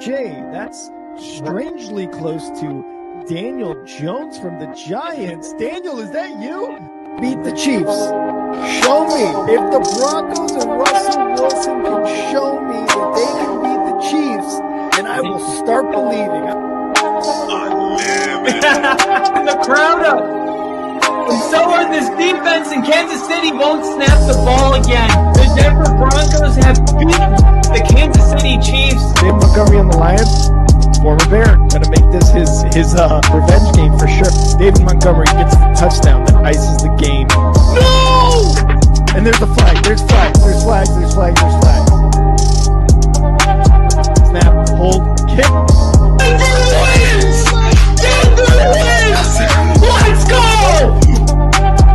OBJ. That's strangely close to Daniel Jones from the Giants. Daniel, is that you? Beat the Chiefs. Show me. If the Broncos and Russell Wilson can show me that they can beat the Chiefs, then I will start believing. And the crowd up. And so are this defense, and Kansas City won't snap the ball again. The Denver Broncos have beaten the Kansas City Chiefs. Dave Montgomery on the Lions. Former Bear, gonna make this his revenge game for sure. David Montgomery gets the touchdown that ices the game. No! And there's a flag. There's flags. Snap, hold, kick. Denver wins! Let's go!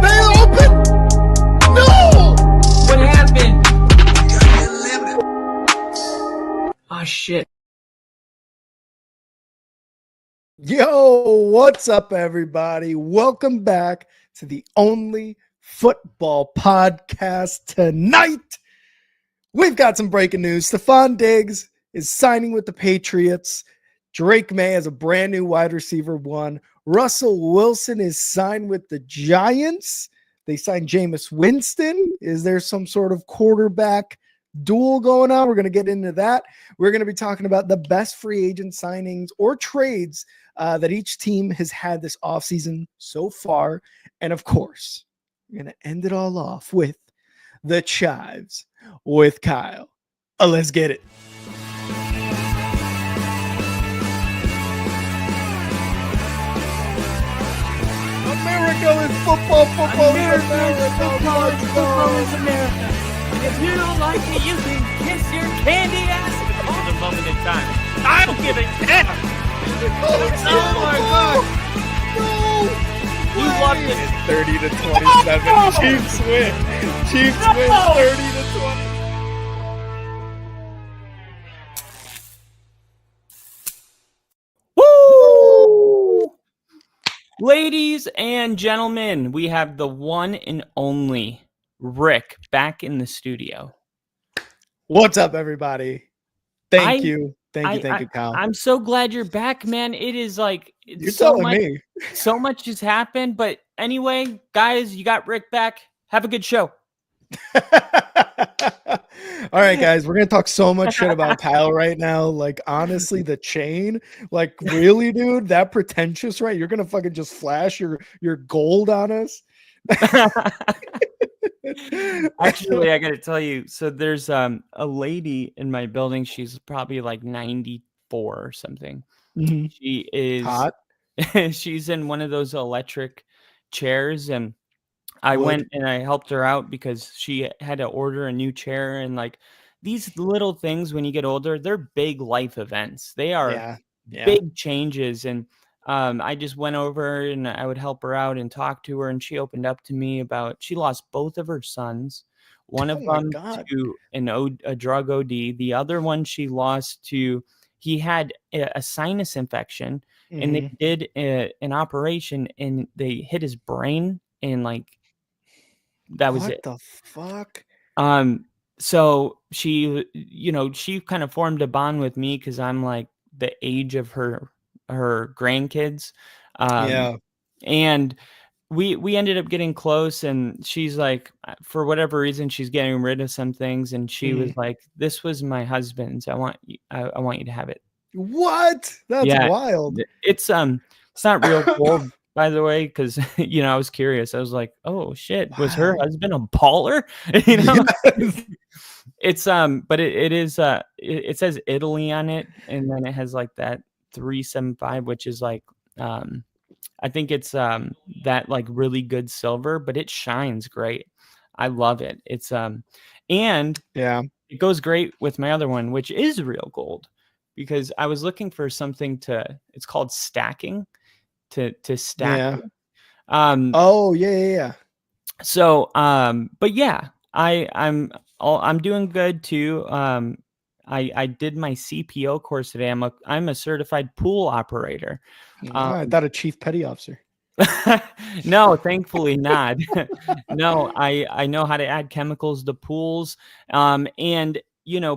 They open. No! What happened? Oh shit. Yo, what's up, everybody? Welcome back to the only football podcast tonight. We've got some breaking news. Stefon Diggs is signing with the Patriots. Drake Maye has a brand new wide receiver one. Russell Wilson is signed with the Giants. They signed Jameis Winston. Is there some sort of quarterback duel going on? We're going to get into that. We're going to be talking about the best free agent signings or trades that each team has had this offseason so far. And of course, we're going to end it all off with the Chives with Kyle. Let's get it. America is football. Football is America. And if you don't like it, you can kiss your candy ass. This is a moment in time. I'm giving 10. Oh my god. No. You loved it. 30 to 27. Oh! Chiefs win. Chiefs win 30 to 20. Woo! Ladies and gentlemen, we have the one and only Rick back in the studio. What's up, everybody? Thank you, Kyle. I'm so glad you're back, man. It is like You're telling me. So much has happened, but anyway, guys, you got Rick back. Have a good show. All right, guys, we're gonna talk so much shit about Kyle right now. Like, honestly, the chain, like, really, dude, that pretentious, right? You're gonna fucking just flash your gold on us. Actually, I gotta tell you, so there's a lady in my building. She's probably like 94 or something. Mm-hmm. She is hot. She's in one of those electric chairs, and I went and I helped her out because she had to order a new chair. And like these little things, when you get older, they're big life events. They are big changes. And I just went over and I would help her out and talk to her. And she opened up to me about she lost both of her sons. One of them to a drug OD. The other one she lost to, he had a sinus infection. Mm-hmm. And they did an operation and they hit his brain, and like that was it. What the fuck? So she kind of formed a bond with me because I'm like the age of her grandkids. And we ended up getting close, and she's like, for whatever reason, she's getting rid of some things, and she was like, "This was my husband's. I want you to have it." What? That's wild. It's not real gold, by the way, because I was curious. I was like, "Oh shit, was her husband a baller?" Yes. It's but it is it says Italy on it, and then it has like that 375, which is like I think it's that like really good silver, but it shines great. I love it. It's and it goes great with my other one, which is real gold, because I was looking for something it's called stacking to stack. Yeah. So but yeah, I'm doing good too. I did my CPO course today. I'm a certified pool operator. I thought a chief petty officer. No, thankfully not. No, I know how to add chemicals to pools. And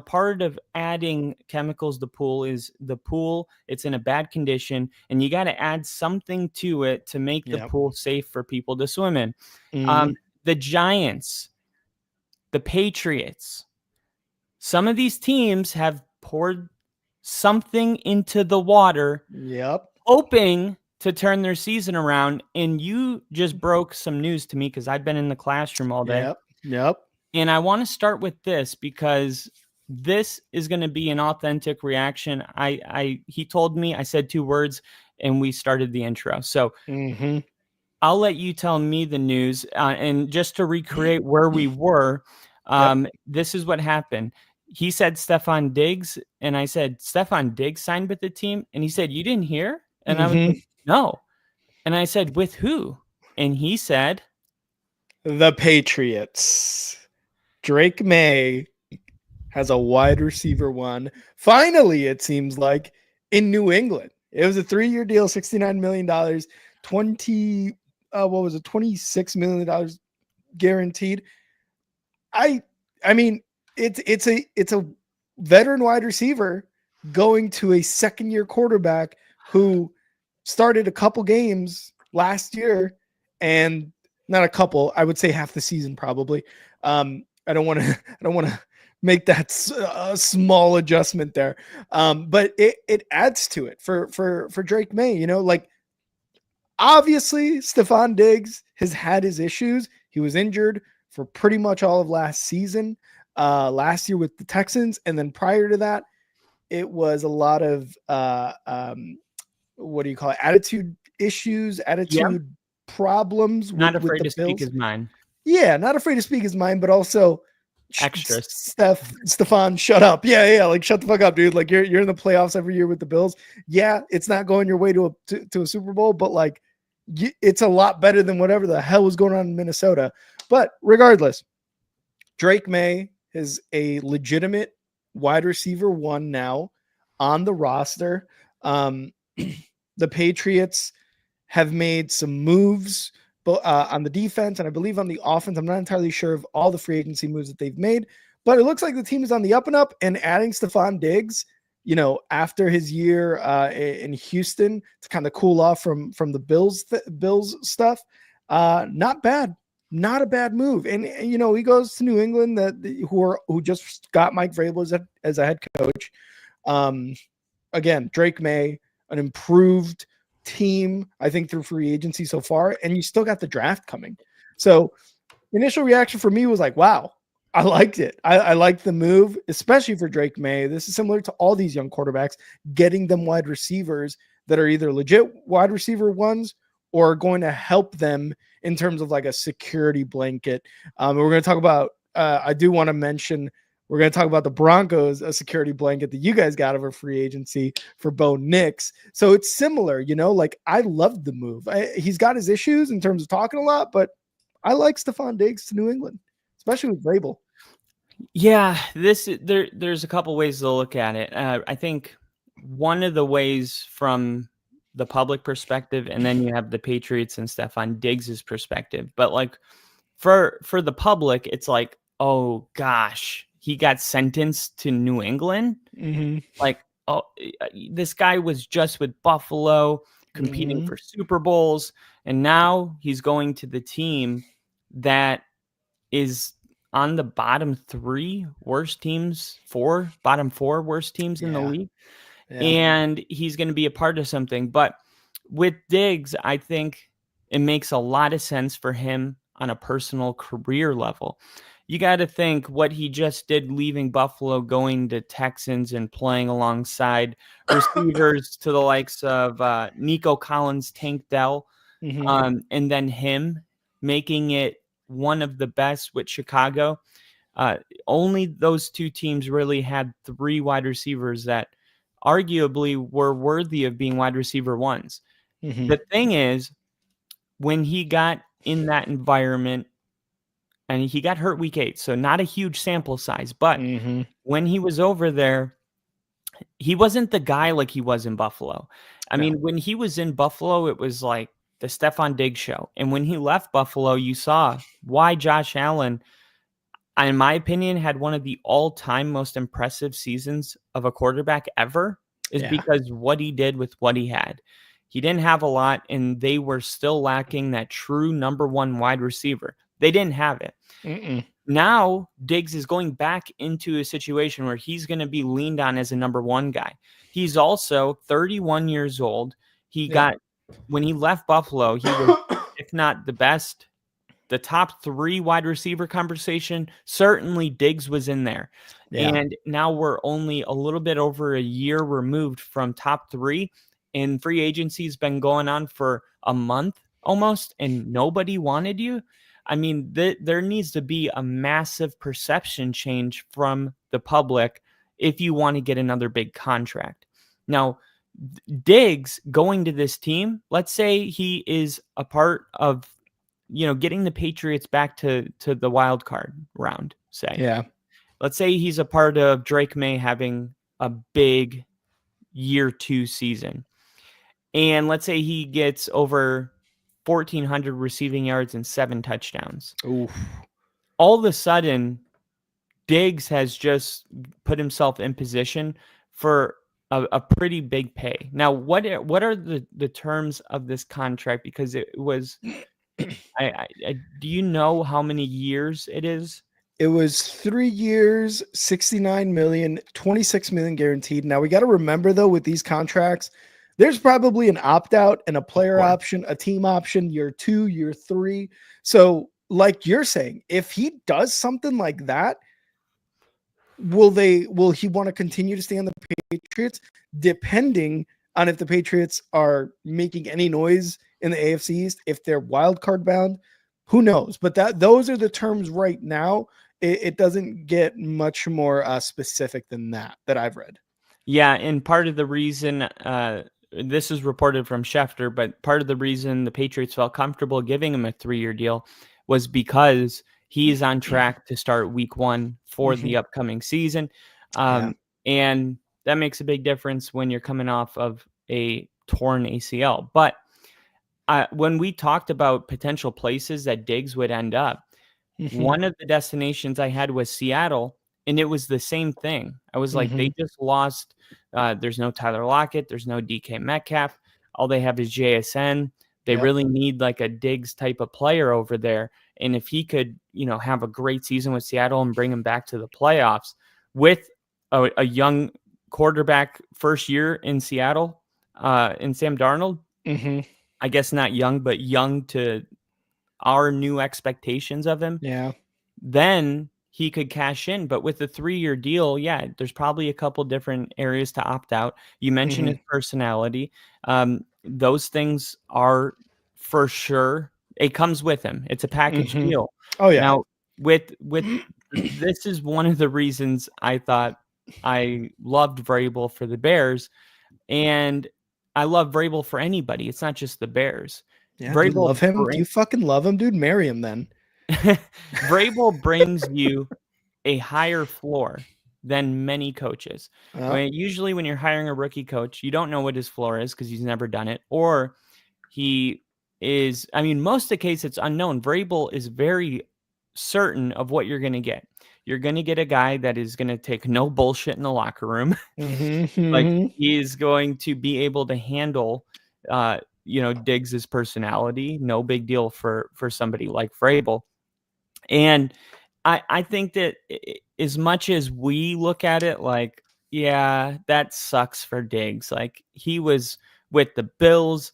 part of adding chemicals to pool is the pool, it's in a bad condition, and you got to add something to it to make the Yep. pool safe for people to swim in. Mhm. The Giants, the Patriots, some of these teams have poured something into the water, Yep. hoping to turn their season around. And you just broke some news to me because I've been in the classroom all day. Yep. Yep. And I want to start with this because this is going to be an authentic reaction. He told me, I said 2 words, and we started the intro. So Mhm. I'll let you tell me the news. And just to recreate where we were, Yep. this is what happened. He said Stefon Diggs, and I said, Stefon Diggs signed with the team? And he said, you didn't hear? And I was Mhm. like, no. And I said, with who? And he said, The Patriots. Drake Maye has a wide receiver one. Finally, it seems like in New England. It was a 3-year deal, $69 million, 26 million dollars guaranteed. I I mean, it's a veteran wide receiver going to a second year quarterback who started a couple games last year, and not a couple, I would say half the season probably. I don't want to I don't want to make that a small adjustment there. But it adds to it for Drake May, like obviously Stefon Diggs has had his issues. He was injured for pretty much all of last season, last year with the Texans, and then prior to that, it was a lot of what do you call it? Attitude issues, yeah, attitude problems not with afraid the to speak Bills. his mind. Yeah, not afraid to speak his mind, but also Extras. Stefan, shut up. Yeah, like shut the fuck up, dude. Like you're in the playoffs every year with the Bills. Yeah, it's not going your way to a Super Bowl, but like it's a lot better than whatever the hell was going on in Minnesota. But regardless, Drake May is a legitimate wide receiver one now on the roster. The Patriots have made some moves on the defense, and I believe on the offense. I'm not entirely sure of all the free agency moves that they've made, but it looks like the team is on the up and up. And adding Stefon Diggs, after his year in Houston to kind of cool off from the Bills stuff, not bad. Not a bad move, and he goes to New England who just got Mike Vrabel as a head coach. Um, Again, Drake May, an improved team, I think, through free agency so far, and you still got the draft coming. So initial reaction for me was like, wow, I liked it. I liked the move, especially for Drake May. This is similar to all these young quarterbacks, getting them wide receivers that are either legit wide receiver ones or going to help them in terms of like a security blanket. We're going to talk about, I do want to mention, we're going to talk about the Broncos, a security blanket that you guys got over free agency for Bo Nix. So it's similar, like I loved the move. He's got his issues in terms of talking a lot, but I like Stefon Diggs to New England, especially with Vrabel. Yeah, there's a couple ways to look at it. I think one of the ways from the public perspective, and then you have the Patriots and Stefon Diggs's perspective. But like for the public, it's like, oh gosh, he got sentenced to New England. Mm-hmm. Like, oh, this guy was just with Buffalo competing Mm-hmm. for Super Bowls, and now he's going to the team that is on the bottom 3 worst teams, bottom 4 worst teams in the Yeah. league. Yeah. And he's going to be a part of something. But with Diggs, I think it makes a lot of sense for him on a personal career level. You got to think what he just did leaving Buffalo, going to Texans and playing alongside receivers to the likes of Nico Collins, Tank Dell, Mm-hmm. and then him making it one of the best with Chicago. Only those 2 teams really had 3 wide receivers that arguably were worthy of being wide receiver ones. Mm-hmm. The thing is, when he got in that environment, and he got hurt week 8, so not a huge sample size, but Mm-hmm. when he was over there, he wasn't the guy like he was in Buffalo. I No. mean, when he was in Buffalo, it was like the Stefon Diggs show. And when he left Buffalo, you saw why Josh Allen in my opinion, had one of the all-time most impressive seasons of a quarterback ever, is Yeah. because what he did with what he had. He didn't have a lot, and they were still lacking that true number one wide receiver. They didn't have it. Mm-mm. Now Diggs is going back into a situation where he's going to be leaned on as a number one guy. He's also 31 years old. He Yep. got, when he left Buffalo, he was, if not the best, the top three wide receiver conversation, certainly Diggs was in there. Yeah. And now we're only a little bit over a year removed from top three, and free agency has been going on for a month almost, and nobody wanted you. I mean, there needs to be a massive perception change from the public if you want to get another big contract. Now, Diggs going to this team, let's say he is a part of, getting the Patriots back to the wild card round, say. Yeah. Let's say he's a part of Drake Maye having a big year 2 season. And let's say he gets over 1,400 receiving yards and 7 touchdowns. Oof. All of a sudden, Diggs has just put himself in position for a pretty big pay. Now, what are the terms of this contract? Because it was, do you know how many years it is? It was 3 years, 69 million, 26 million guaranteed. Now we got to remember though, with these contracts, there's probably an opt out and a Of player course. option, a team option, year 2, year 3. So, like you're saying, if he does something like that, will he want to continue to stay on the Patriots? Depending on if the Patriots are making any noise in the AFC East, if they're wild card bound, who knows? But those are the terms right now. It doesn't get much more specific than that I've read. Yeah, and part of the reason, this is reported from Schefter, but part of the reason the Patriots felt comfortable giving him a 3-year deal was because he is on track to start week 1 for the Mhm. upcoming season. Yeah. And that makes a big difference when you're coming off of a torn ACL. But when we talked about potential places that Diggs would end up, Mhm. one of the destinations I had was Seattle, and it was the same thing. I was like, they Mhm. just lost. There's no Tyler Lockett. There's no DK Metcalf. All they have is JSN. They Yep. really need like a Diggs type of player over there. And if he could, have a great season with Seattle and bring him back to the playoffs with a young quarterback first year in Seattle, in Sam Darnold, Mhm. I guess not young, but young to our new expectations of him, Yeah. then he could cash in. But with the 3-year deal, yeah, there's probably a couple different areas to opt out. You mentioned his Mhm. personality. Those things are for sure. It comes with him. It's a package Mhm. deal. Oh yeah. Now, with this is one of the reasons I thought I loved Vrabel for the Bears, and I love Vrabel for anybody. It's not just the Bears. Yeah. Do you Vrabel love him? Do bring you fucking love him, dude? Marry him then. Vrabel brings you a higher floor than many coaches. Uh, Usually, when you're hiring a rookie coach, you don't know what his floor is because he's never done it, or he is. I mean, most of the case, it's unknown. Vrabel is very certain of what you're going to get. You're going to get a guy that is going to take no bullshit in the locker room. mhm. Like Mhm. he's going to be able to handle, Diggs's personality. No big deal for somebody like Vrabel. And I think that as much as we look at it like, yeah, that sucks for Diggs. Like he was with the Bills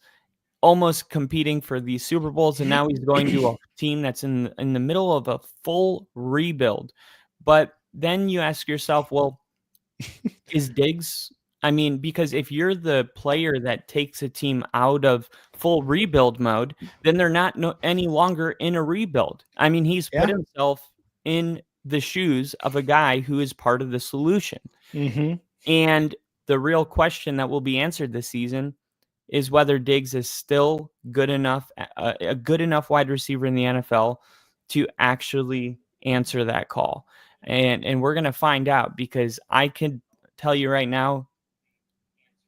almost competing for these Super Bowls, and now he's going to a team that's in the middle of a full rebuild. But then you ask yourself, well, is Diggs, I mean, because if you're the player that takes a team out of full rebuild mode, then they're not any longer in a rebuild. I mean, he's put Yeah. himself in the shoes of a guy who is part of the solution. Mhm. And the real question that will be answered this season is whether Diggs is still good enough, a good enough wide receiver in the NFL to actually answer that call. And we're going to find out, because I can tell you right now,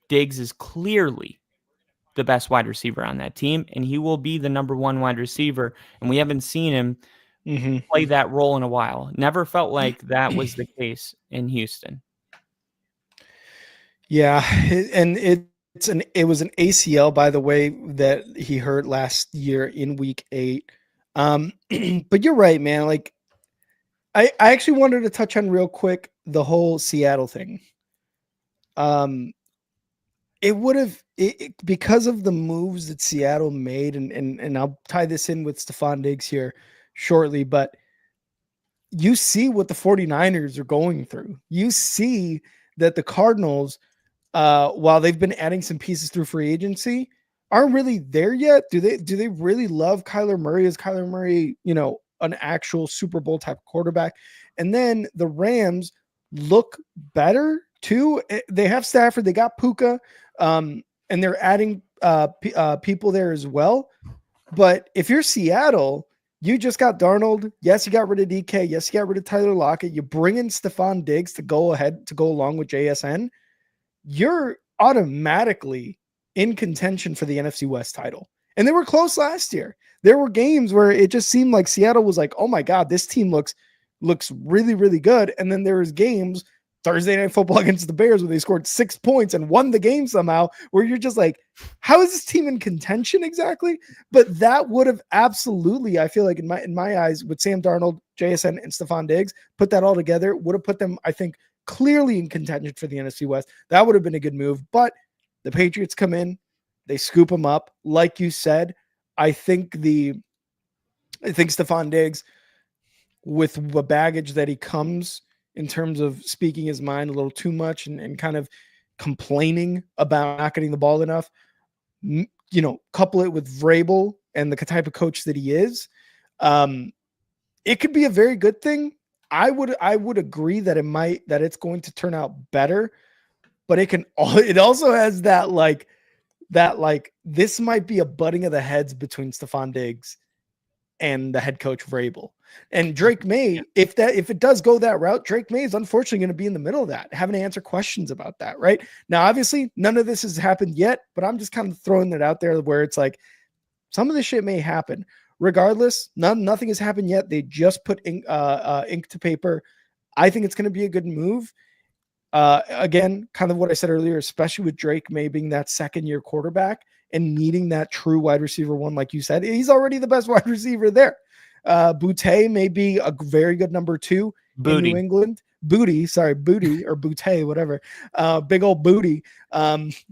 Diggs is clearly the best wide receiver on that team, and he will be the number one wide receiver. And we haven't seen him play that role in a while. Never felt like that was the case in Houston. Yeah, and it was an ACL, by the way, that he hurt last year in week 8. But you're right, man. Like I actually wanted to touch on real quick the whole Seattle thing. Um, it would have because of the moves that Seattle made, and I'll tie this in with Stefon Diggs here shortly, but you see what the 49ers are going through. You see that the Cardinals, while they've been adding some pieces through free agency, aren't really there yet. Do they really love Kyler Murray? Is Kyler Murray, an actual Super Bowl type quarterback? And then the Rams look better too. They have Stafford, they got Puka, and they're adding people there as well. But if you're Seattle, you just got Darnold. Yes, you got rid of DK. Yes, you got rid of Tyler Lockett. You bring in Stefon Diggs to go along with JSN. You're automatically in contention for the NFC West title. And they were close last year. There were games where it just seemed like Seattle was like, oh my God, this team looks really, really good. And then there was games, Thursday Night Football against the Bears, where they scored 6 points and won the game somehow, where you're just like, how is this team in contention exactly? But that would have absolutely, I feel like in my eyes, with Sam Darnold, JSN, and Stefon Diggs, put that all together, would have put them, I think, clearly in contention for the NFC West. That would have been a good move. But the Patriots come in, they scoop them up. Like you said, I think Stefon Diggs, with the baggage that he comes in terms of speaking his mind a little too much and kind of complaining about not getting the ball enough, couple it with Vrabel and the type of coach that he is, it could be a very good thing. I would agree that it's going to turn out better, but it also has that this might be a butting of the heads between Stefon Diggs and the head coach Vrabel. And Drake Maye, if it does go that route, Drake Maye is unfortunately going to be in the middle of that, having to answer questions about that. Right now, obviously, none of this has happened yet, but I'm just kind of throwing it out there where it's like some of this shit may happen. Regardless, nothing has happened yet. They just put ink to paper. I think it's going to be a good move. Again, kind of what I said earlier, especially with Drake Maye being that second-year quarterback and needing that true wide receiver one, like you said, he's already the best wide receiver there. Boutte may be a very good number 2 in New England. Booty or Boutte, whatever. Big old Booty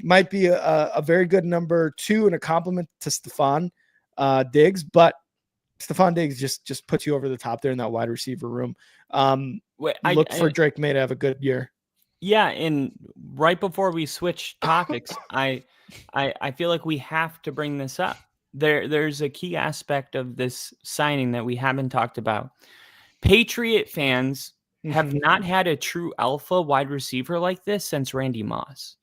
might be a very good number 2 and a compliment to Stefon Diggs, but Stefon Diggs just puts you over the top there in that wide receiver room. Look for Drake Maye to have a good year. Yeah, and right before we switch topics, I feel like we have to bring this up. There's a key aspect of this signing that we haven't talked about. Patriot fans have not had a true alpha wide receiver like this since Randy Moss.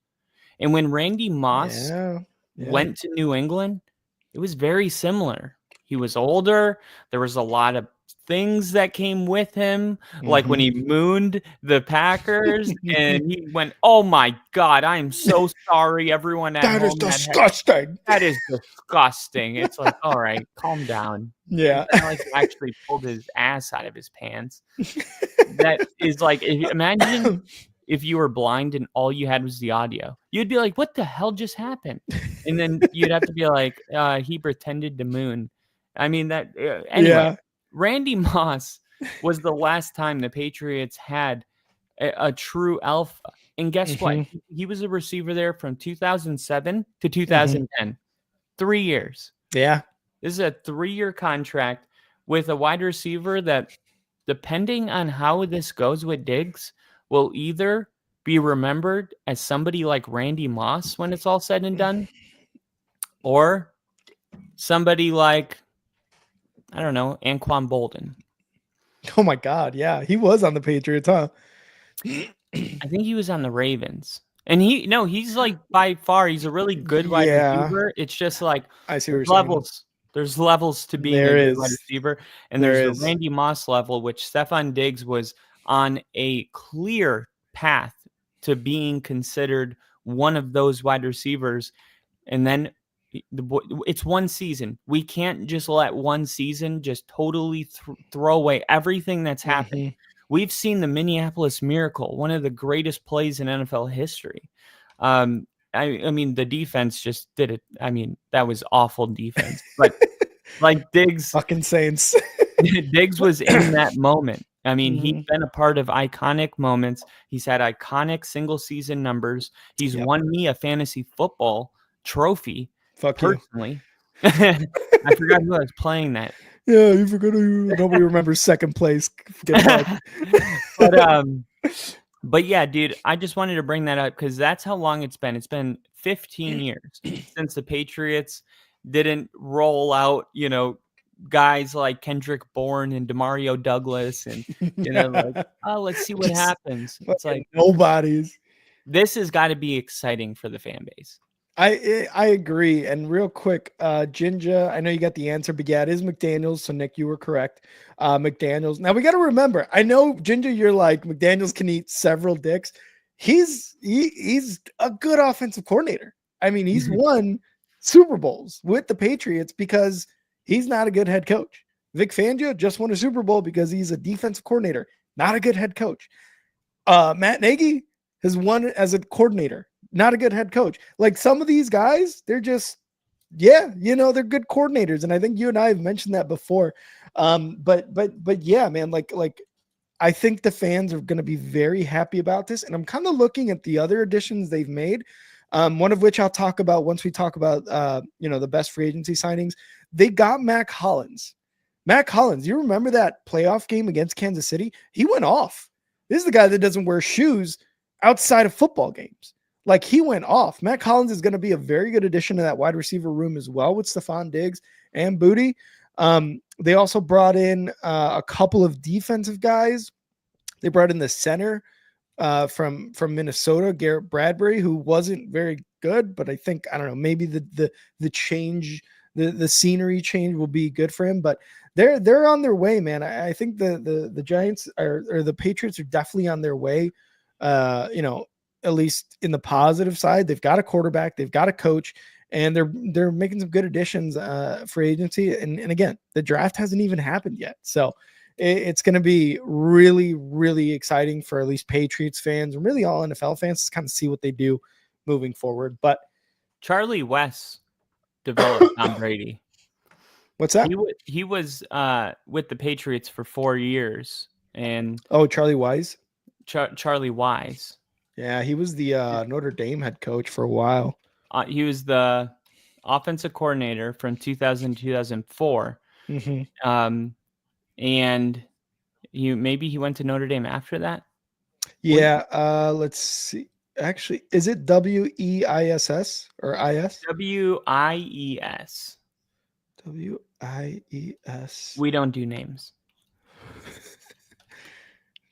And when Randy Moss went to New England, it was very similar. He was older. There was a lot of things that came with him, like when he mooned the Packers and he went, oh my God, I am so sorry. Everyone at that home. Is disgusting. That is disgusting. It's like, all right, calm down. Yeah. It's not like he actually pulled his ass out of his pants. That is like, imagine if you were blind and all you had was the audio. You'd be like, what the hell just happened? And then you'd have to be like, he pretended to moon. I mean, anyway. Yeah. Randy Moss was the last time the Patriots had a true alpha. And guess what? He was a receiver there from 2007 to 2010. 3 years. Yeah. This is a 3-year contract with a wide receiver that, depending on how this goes with Diggs, will either be remembered as somebody like Randy Moss when it's all said and done, or somebody like, I don't know, Anquan Bolden. Oh my God, yeah, he was on the Patriots, huh? I think he was on the Ravens, and he's like by far he's a really good wide receiver. It's just like I see what levels. There's levels to being a good wide receiver, and there's the Randy Moss level, which Stefon Diggs was on a clear path to being considered one of those wide receivers. And then It's one season. We can't just let one season just totally throw away everything that's happened. Mm-hmm. We've seen the Minneapolis Miracle, one of the greatest plays in NFL history. I mean, the defense just did it. I mean, that was awful defense, but like Diggs, Fucking Saints. Diggs was in that moment. I mean, he's Mm-hmm. been a part of iconic moments. He's had iconic single season numbers. He's Yep. won me a fantasy football trophy Fuck you. personally. I forgot who I was playing that. Yeah, you forgot who. Nobody remembers second place. Get fucked. But yeah, dude, I just wanted to bring that up because that's how long it's been. It's been 15 years since the Patriots didn't roll out, guys like Kendrick Bourne and Demario Douglas and, like, oh, let's see what happens. It's like nobodies. This has got to be exciting for the fan base. I agree. And real quick, Ginger, I know you got the answer, but yeah, it is McDaniels. So Nick, you were correct. McDaniels. Now we got to remember, I know Ginger, you're like McDaniels can eat several dicks. He's a good offensive coordinator. I mean, he's won Super Bowls with the Patriots because he's not a good head coach. Vic Fangio just won a Super Bowl because he's a defensive coordinator, not a good head coach. Matt Nagy has won as a coordinator, not a good head coach. Like some of these guys, they're just, they're good coordinators. And I think you and I have mentioned that before. But yeah, man, like I think the fans are going to be very happy about this. And I'm kind of looking at the other additions they've made. One of which I'll talk about once we talk about, the best free agency signings. They got Mac Hollins. Mac Hollins, you remember that playoff game against Kansas City? He went off. This is the guy that doesn't wear shoes outside of football games. Like he went off. Mac Hollins is going to be a very good addition to that wide receiver room as well with Stefon Diggs and Booty. They also brought in a couple of defensive guys. They brought in the center from Minnesota, Garrett Bradbury, who wasn't very good, but I think, I don't know, maybe the change, the scenery change will be good for him. But they're on their way, man. I think the Giants or the Patriots are definitely on their way. At least in the positive side, they've got a quarterback, they've got a coach, and they're making some good additions for agency. And again, the draft hasn't even happened yet, so it's going to be really, really exciting for at least Patriots fans and really all NFL fans to kind of see what they do moving forward. But Charlie West developed Tom Brady. What's that? He was with the Patriots for 4 years, and Charlie Wise. Charlie Wise. Yeah, he was the Notre Dame head coach for a while. He was the offensive coordinator from 2000 to 2004. Mm-hmm. And he went to Notre Dame after that. Yeah. Let's see. Actually, is it WEISS or IS? WIES. WIES. We don't do names.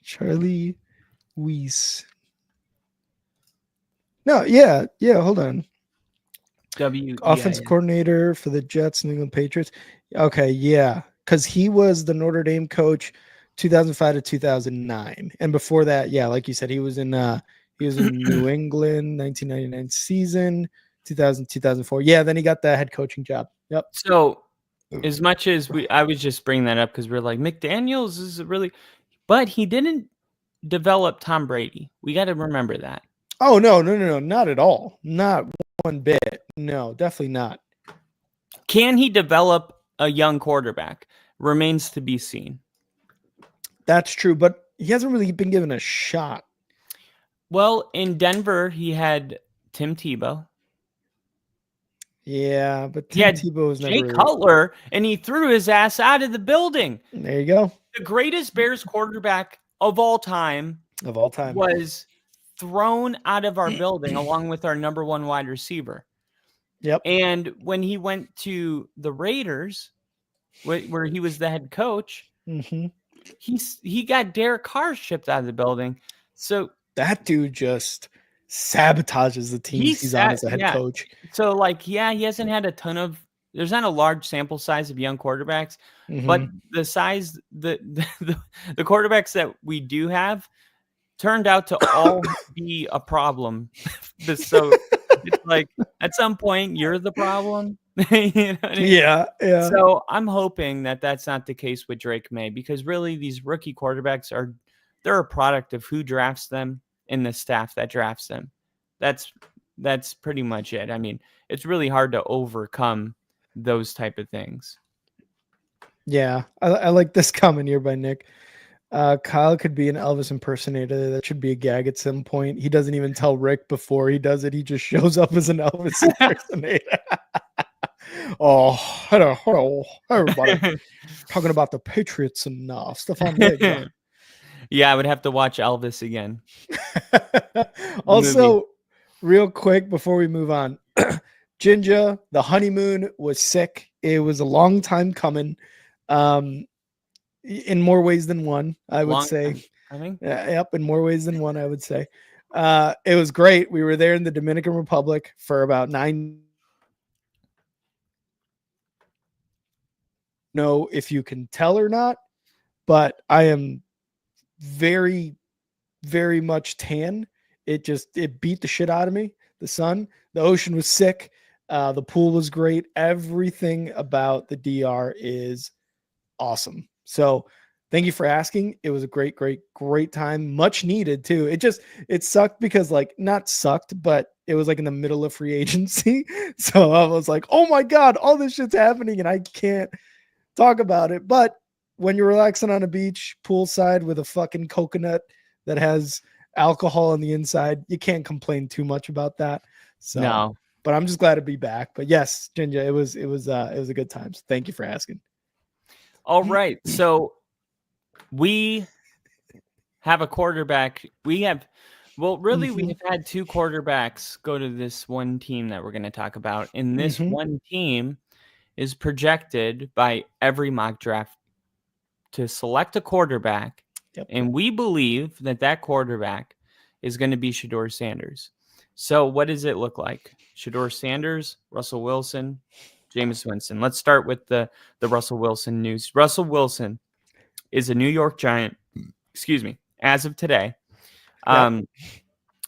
Charlie Weiss. No, yeah. Hold on. Offensive coordinator for the Jets, New England Patriots. Okay, yeah, because he was the Notre Dame coach, 2005 to 2009, and before that, yeah, like you said, he was in New England, 1999 season, 2000 2004. Yeah, then he got the head coaching job. Yep. So, as much as I was just bringing that up because we're like McDaniels is really, but he didn't develop Tom Brady. We got to remember that. Oh, no, not at all. Not one bit. No, definitely not. Can he develop a young quarterback? Remains to be seen. That's true, but he hasn't really been given a shot. Well, in Denver, he had Tim Tebow. Yeah, but Tim Tebow was Jay Cutler, and he threw his ass out of the building. There you go. The greatest Bears quarterback of all time was thrown out of our building along with our number one wide receiver. Yep. And when he went to the Raiders, where he was the head coach, he got Derek Carr shipped out of the building. So that dude just sabotages the teams he's on as a head coach. So he hasn't had a ton of. There's not a large sample size of young quarterbacks, but the size the quarterbacks that we do have turned out to all be a problem. So It's like at some point you're the problem. You know what I mean? Yeah, yeah. So I'm hoping that that's not the case with Drake May, because really these rookie quarterbacks they're a product of who drafts them and the staff that drafts them. That's that's pretty much it. I mean, it's really hard to overcome those type of things. Yeah, I like this comment here by Nick. Kyle could be an Elvis impersonator. That should be a gag at some point. He doesn't even tell Rick before he does it. He just shows up as an Elvis impersonator. Oh, hello, everybody. Talking about the Patriots and Stefon Diggs. Yeah, I would have to watch Elvis again. Also, real quick before we move on, Ginger, the honeymoon was sick. It was a long time coming. In more ways than one, I would say. Yep, in more ways than one, I would say. It was great. We were there in the Dominican Republic for about 9. Know if you can tell or not, but I am very, very much tan. It beat the shit out of me. The sun, the ocean was sick. The pool was great. Everything about the DR is awesome. So thank you for asking. It was a great, great, great time. Much needed too. It sucked because not sucked, but it was in the middle of free agency. So I was like, oh my God, all this shit's happening and I can't talk about it. But when you're relaxing on a beach, poolside with a fucking coconut that has alcohol on the inside, you can't complain too much about that. So, no. But I'm just glad to be back. But yes, Ginger, it was a good time. So thank you for asking. All right. So we have a quarterback. We have had two quarterbacks go to this one team that we're going to talk about. And this one team is projected by every mock draft to select a quarterback. Yep. And we believe that quarterback is going to be Shedeur Sanders. So what does it look like? Shedeur Sanders, Russell Wilson, Jameis Winston. Let's start with the Russell Wilson news. Russell Wilson is a New York Giant, as of today. Yep.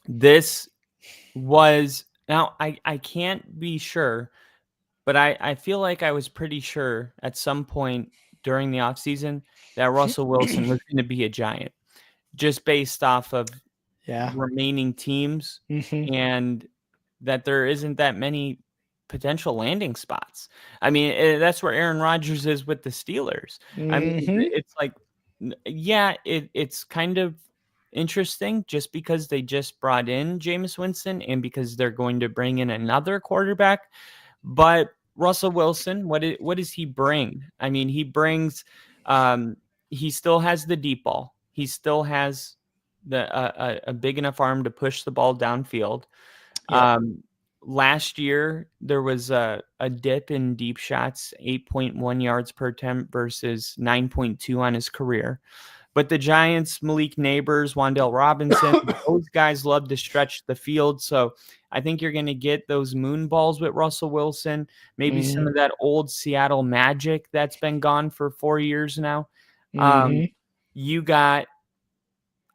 This was, now I can't be sure, but I feel like I was pretty sure at some point during the offseason that Russell Wilson was going to be a Giant, just based off of remaining teams and that there isn't that many potential landing spots. I mean, that's where Aaron Rodgers is with the Steelers. I mean, it's like, yeah, it's kind of interesting just because they just brought in Jameis Winston and because they're going to bring in another quarterback. But Russell Wilson, what does he bring? I mean, he brings, he still has the deep ball. He still has a big enough arm to push the ball downfield. Yep. Last year, there was a dip in deep shots, 8.1 yards per attempt versus 9.2 on his career. But the Giants, Malik Neighbors, Wan'Dale Robinson, those guys love to stretch the field. So I think you're going to get those moon balls with Russell Wilson, maybe some of that old Seattle magic that's been gone for 4 years now. You got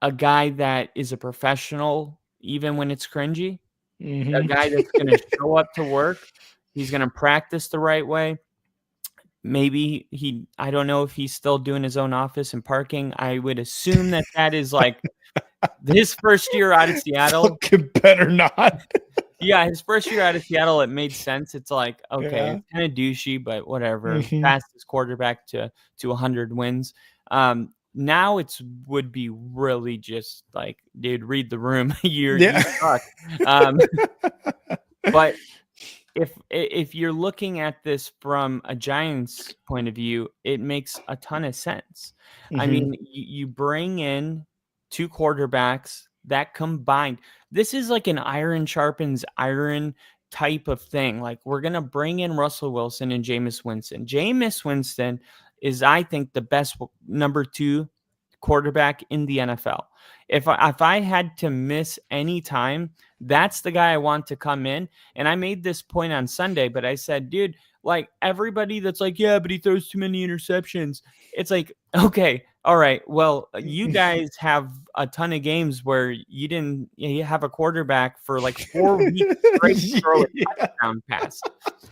a guy that is a professional, even when it's cringy. A guy that's going to show up to work. He's going to practice the right way. Maybe I don't know if he's still doing his own office and parking. I would assume that is like his first year out of Seattle. Fucking better not. Yeah, his first year out of Seattle, it made sense. It's like, okay, it's kind of douchey, but whatever. Fastest quarterback to 100 wins. Now would be really just like, dude, read the room. You suck. But if you're looking at this from a Giants point of view, it makes a ton of sense. I mean, you bring in two quarterbacks that combined. This is like an iron sharpens iron type of thing. Like, we're going to bring in Russell Wilson and Jameis Winston. Jameis Winston is, I think, the best number 2 quarterback in the NFL. If I had to miss any time, that's the guy I want to come in. And I made this point on Sunday, but I said, dude, like everybody that's like, yeah, but he throws too many interceptions. It's like, okay, all right. Well, you guys have a ton of games where you have a quarterback for like 4 weeks straight throw a Yeah. touchdown pass.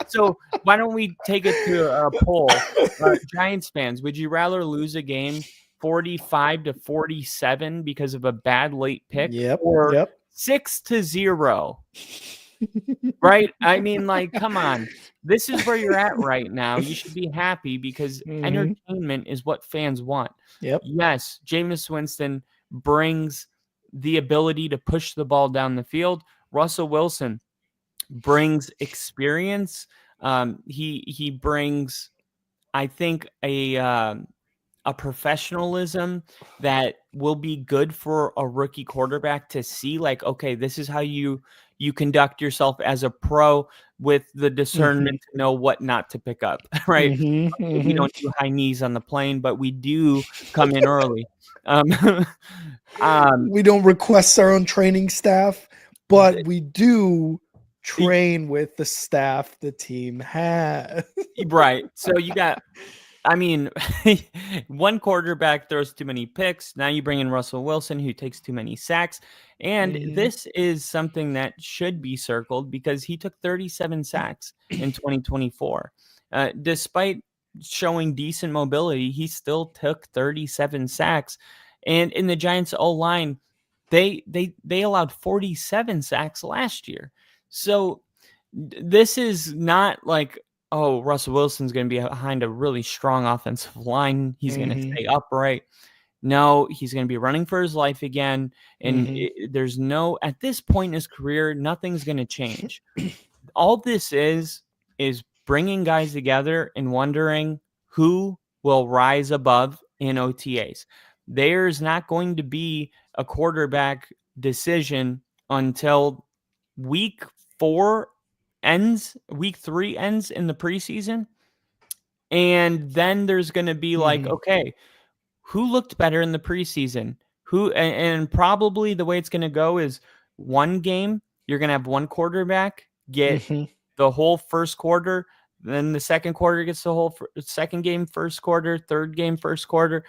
So why don't we take it to a poll? Giants fans, would you rather lose a game 45-47 because of a bad late pick, Yep. or Yep. 6-0? Right? I mean, like, come on. This is where you're at right now. You should be happy because entertainment is what fans want. Yep. Yes, Jameis Winston brings the ability to push the ball down the field. Russell Wilson brings experience. He brings, I think, a professionalism that will be good for a rookie quarterback to see, like, okay, this is how you conduct yourself as a pro, with the discernment to know what not to pick up, right? We don't do high knees on the plane, but we do come in early. We don't request our own training staff, but we do train with the staff the team has. Right. So you got, I mean, one quarterback throws too many picks. Now you bring in Russell Wilson, who takes too many sacks. And this is something that should be circled because he took 37 sacks in 2024. Despite showing decent mobility, he still took 37 sacks. And in the Giants O-line, they allowed 47 sacks last year. So this is not like, oh, Russell Wilson's going to be behind a really strong offensive line. He's going to stay upright. No, he's going to be running for his life again. And there's no, at this point in his career, nothing's going to change. All this is bringing guys together and wondering who will rise above in OTAs. There's not going to be a quarterback decision until week 4 ends, week 3 ends in the preseason. And then there's going to be like, okay, who looked better in the preseason? Who, and probably the way it's going to go is one game, you're going to have one quarterback get the whole first quarter. Then the second quarter gets the whole second game, first quarter, third game, first quarter.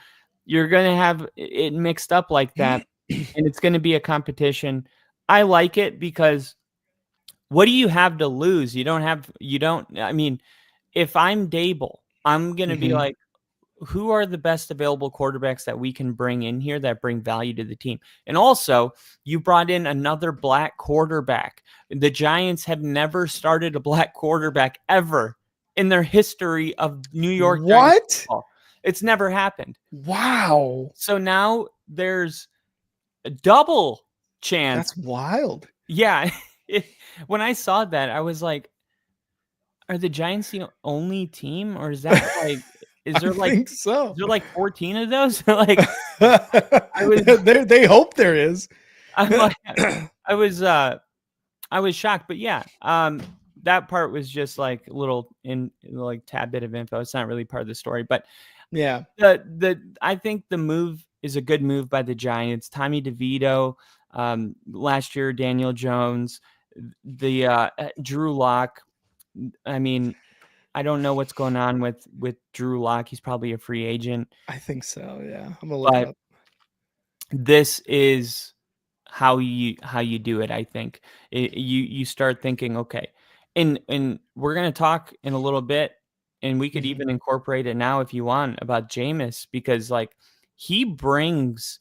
You're going to have it mixed up like that. And it's going to be a competition. I like it because what do you have to lose? I mean, if I'm Dable, I'm going to be like, who are the best available quarterbacks that we can bring in here that bring value to the team? And also, you brought in another black quarterback. The Giants have never started a black quarterback ever in their history of New York Giants football. It's never happened. Wow. So now there's a double chance. That's wild. Yeah. When I saw that, I was like, are the Giants the only team, or is that like, is there I think so. Is there like 14 of those? Like, they hope there is. I'm like, I was shocked, but yeah, that part was just like a little in like tad bit of info. It's not really part of the story, but yeah, I think the move is a good move by the Giants. Tommy DeVito, last year, Daniel Jones, the Drew Lock. I mean, I don't know what's going on with Drew Lock. He's probably a free agent. I think so. Yeah, I'm gonna look it up. This is how you do it. I think you start thinking, okay, and we're gonna talk in a little bit, and we could even incorporate it now if you want about Jameis, because like he brings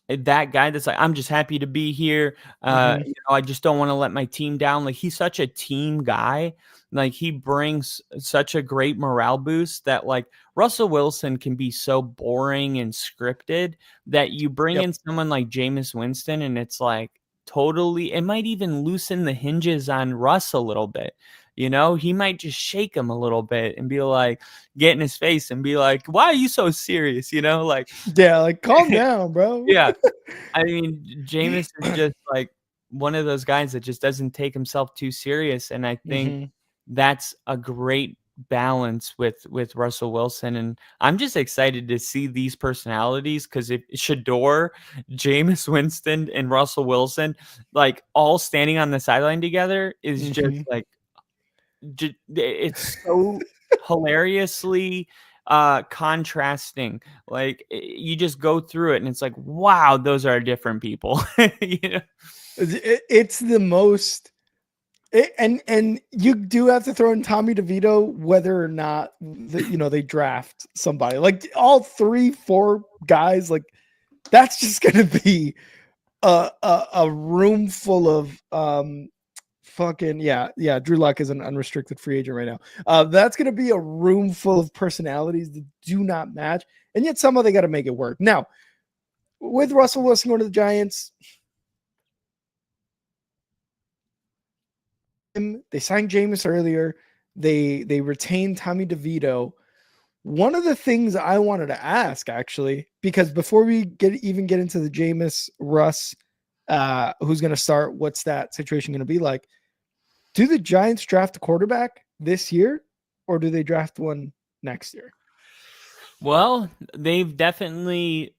that guy that's like, I'm just happy to be here. I just don't want to let my team down. Like, he's such a team guy. Like, he brings such a great morale boost that like Russell Wilson can be so boring and scripted that you bring in someone like Jameis Winston, and it's like totally, it might even loosen the hinges on Russ a little bit. You know, he might just shake him a little bit and be like, get in his face and be like, why are you so serious? You know, like, yeah, like, calm down, bro. Yeah. I mean, Jameis is just like one of those guys that just doesn't take himself too serious. And I think that's a great balance with Russell Wilson, and I'm just excited to see these personalities, because if Shador, Jameis Winston, and Russell Wilson like all standing on the sideline together is just like it's so hilariously contrasting. Like you just go through it and it's like, wow, those are different people. You know? It's the most. And you do have to throw in Tommy DeVito, whether or not they draft somebody like all 3-4 guys. Like that's just gonna be a room full of fucking yeah. Drew Luck is an unrestricted free agent right now. That's gonna be a room full of personalities that do not match, and yet somehow they got to make it work. Now with Russell Wilson going to the Giants. They signed Jameis earlier. They retained Tommy DeVito. One of the things I wanted to ask, actually, because before we get into the Jameis Russ, who's going to start, what's that situation going to be like? Do the Giants draft a quarterback this year, or do they draft one next year? Well, they've definitely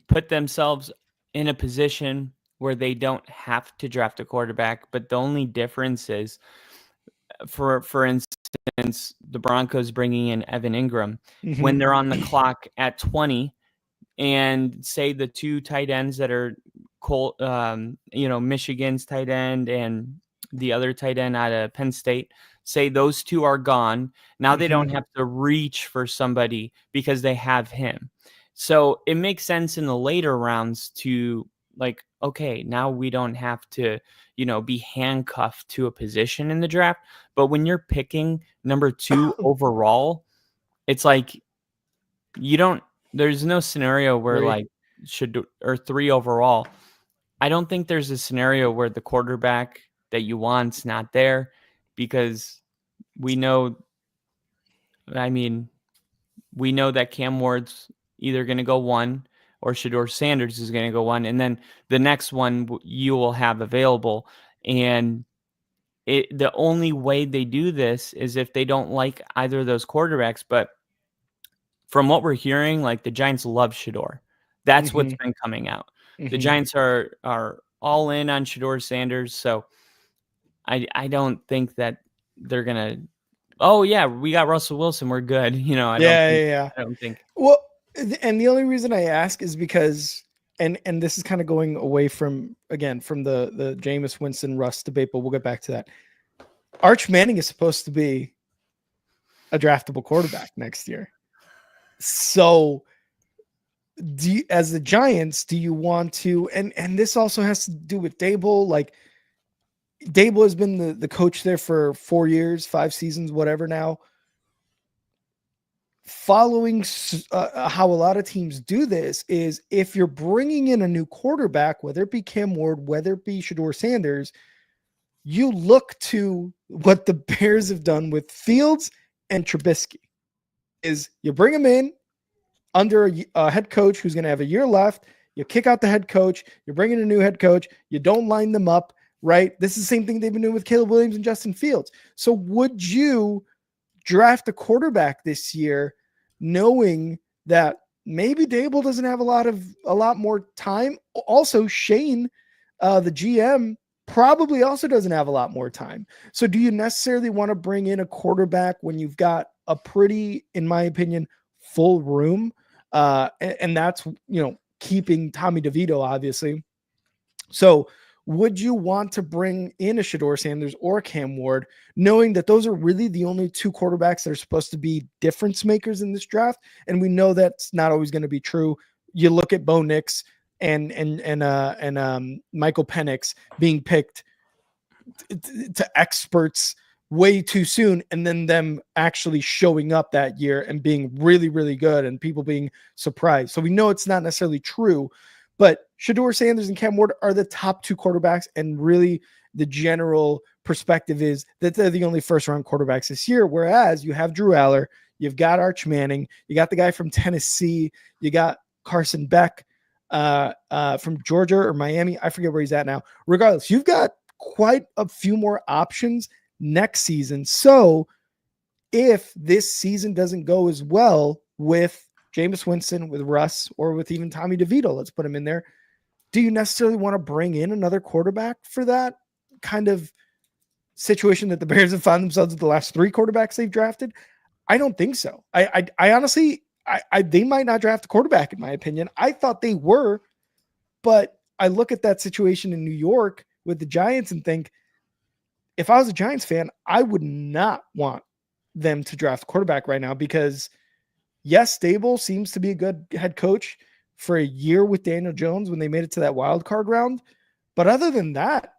put themselves in a position where they don't have to draft a quarterback, but the only difference is, for instance, the Broncos bringing in Evan Ingram, when they're on the clock at 20, and say the two tight ends that are Michigan's tight end and the other tight end out of Penn State, say those two are gone. Now they don't have to reach for somebody because they have him. So it makes sense in the later rounds to like, okay, now we don't have to, be handcuffed to a position in the draft. But when you're picking number 2 overall, it's like there's no scenario where like or 3 overall. I don't think there's a scenario where the quarterback that you want's not there, because we know that Cam Ward's either going to go 1 or Shador Sanders is going to go 1. And then the next one you will have available. And the only way they do this is if they don't like either of those quarterbacks. But from what we're hearing, like the Giants love Shador. That's what's been coming out. The Giants are all in on Shador Sanders. So I don't think that they're going to, oh yeah, we got Russell Wilson, we're good. I don't think. Well, and the only reason I ask is because, and this is kind of going away from the Jameis Winston Russ debate, but we'll get back to that. Arch Manning is supposed to be a draftable quarterback next year. So as the Giants, do you want to, and this also has to do with Dable, like Dable has been the coach there for 4 years, 5 seasons, whatever now. Following how a lot of teams do this is if you're bringing in a new quarterback, whether it be Cam Ward, whether it be Shador Sanders, you look to what the Bears have done with Fields and Trubisky. Is you bring them in under a head coach who's going to have a year left, you kick out the head coach, you bring in a new head coach, you don't line them up, right? This is the same thing they've been doing with Caleb Williams and Justin Fields. So would you draft a quarterback this year knowing that maybe Dable doesn't have a lot more time? Also, Shane, the GM, probably also doesn't have a lot more time. So do you necessarily want to bring in a quarterback when you've got a pretty, in my opinion, full room? And that's, keeping Tommy DeVito, obviously. So would you want to bring in a Shador Sanders or Cam Ward, knowing that those are really the only 2 quarterbacks that are supposed to be difference makers in this draft? And we know that's not always going to be true. You look at Bo Nix and Michael Penix being picked to experts way too soon, and then them actually showing up that year and being really, really good and people being surprised. So we know it's not necessarily true, but Shador Sanders and Cam Ward are the top 2 quarterbacks. And really the general perspective is that they're the only first round quarterbacks this year. Whereas you have Drew Aller, you've got Arch Manning, you got the guy from Tennessee, you got Carson Beck from Georgia or Miami. I forget where he's at now. Regardless, you've got quite a few more options next season. So if this season doesn't go as well with Jameis Winston, with Russ, or with even Tommy DeVito, let's put him in there, do you necessarily want to bring in another quarterback for that kind of situation that the Bears have found themselves with the last 3 quarterbacks they've drafted? I don't think so. I honestly, they might not draft a quarterback, in my opinion. I thought they were, but I look at that situation in New York with the Giants and think, if I was a Giants fan, I would not want them to draft a quarterback right now because, yes, Dable seems to be a good head coach for a year with Daniel Jones when they made it to that wild card round. But other than that,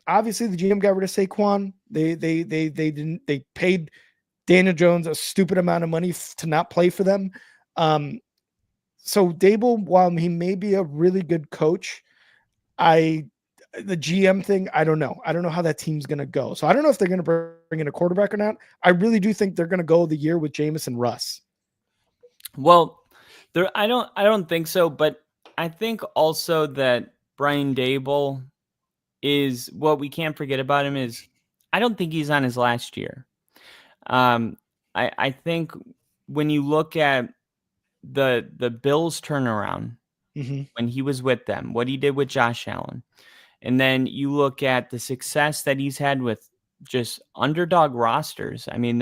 obviously the GM got rid of Saquon. They paid Daniel Jones a stupid amount of money to not play for them. So Dable, while he may be a really good coach, the GM thing, I don't know. I don't know how that team's going to go. So I don't know if they're going to bring in a quarterback or not. I really do think they're going to go the year with Jameis and Russ. Well, I don't think so, but I think also that Brian Dable is, what we can't forget about him is, I don't think he's on his last year. I think when you look at the Bills turnaround when he was with them, what he did with Josh Allen, and then you look at the success that he's had with just underdog rosters. I mean,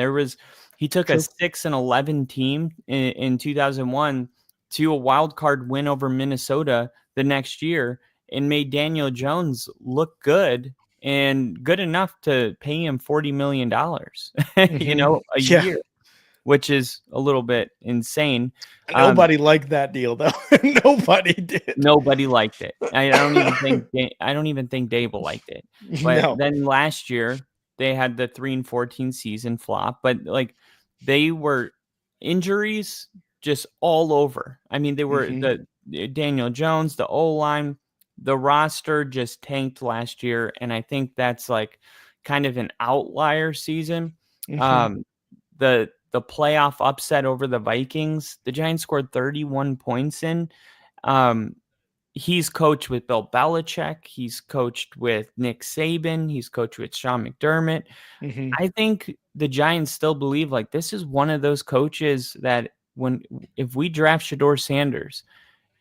he took a 6-11 team in 2001 to a wild card win over Minnesota the next year and made Daniel Jones look good and good enough to pay him $40 million, a year, which is a little bit insane. Nobody liked that deal, though. Nobody did. Nobody liked it. I don't even think Dable liked it. But then last year they had the 3-14 season flop, but like they were injuries just all over. I mean, they were the Daniel Jones, the O-line, the roster just tanked last year, and I think that's like kind of an outlier season. The playoff upset over the Vikings, the Giants scored 31 points in. He's coached with Bill Belichick. He's coached with Nick Saban. He's coached with Sean McDermott. I think the Giants still believe like this is one of those coaches that if we draft Shedeur Sanders,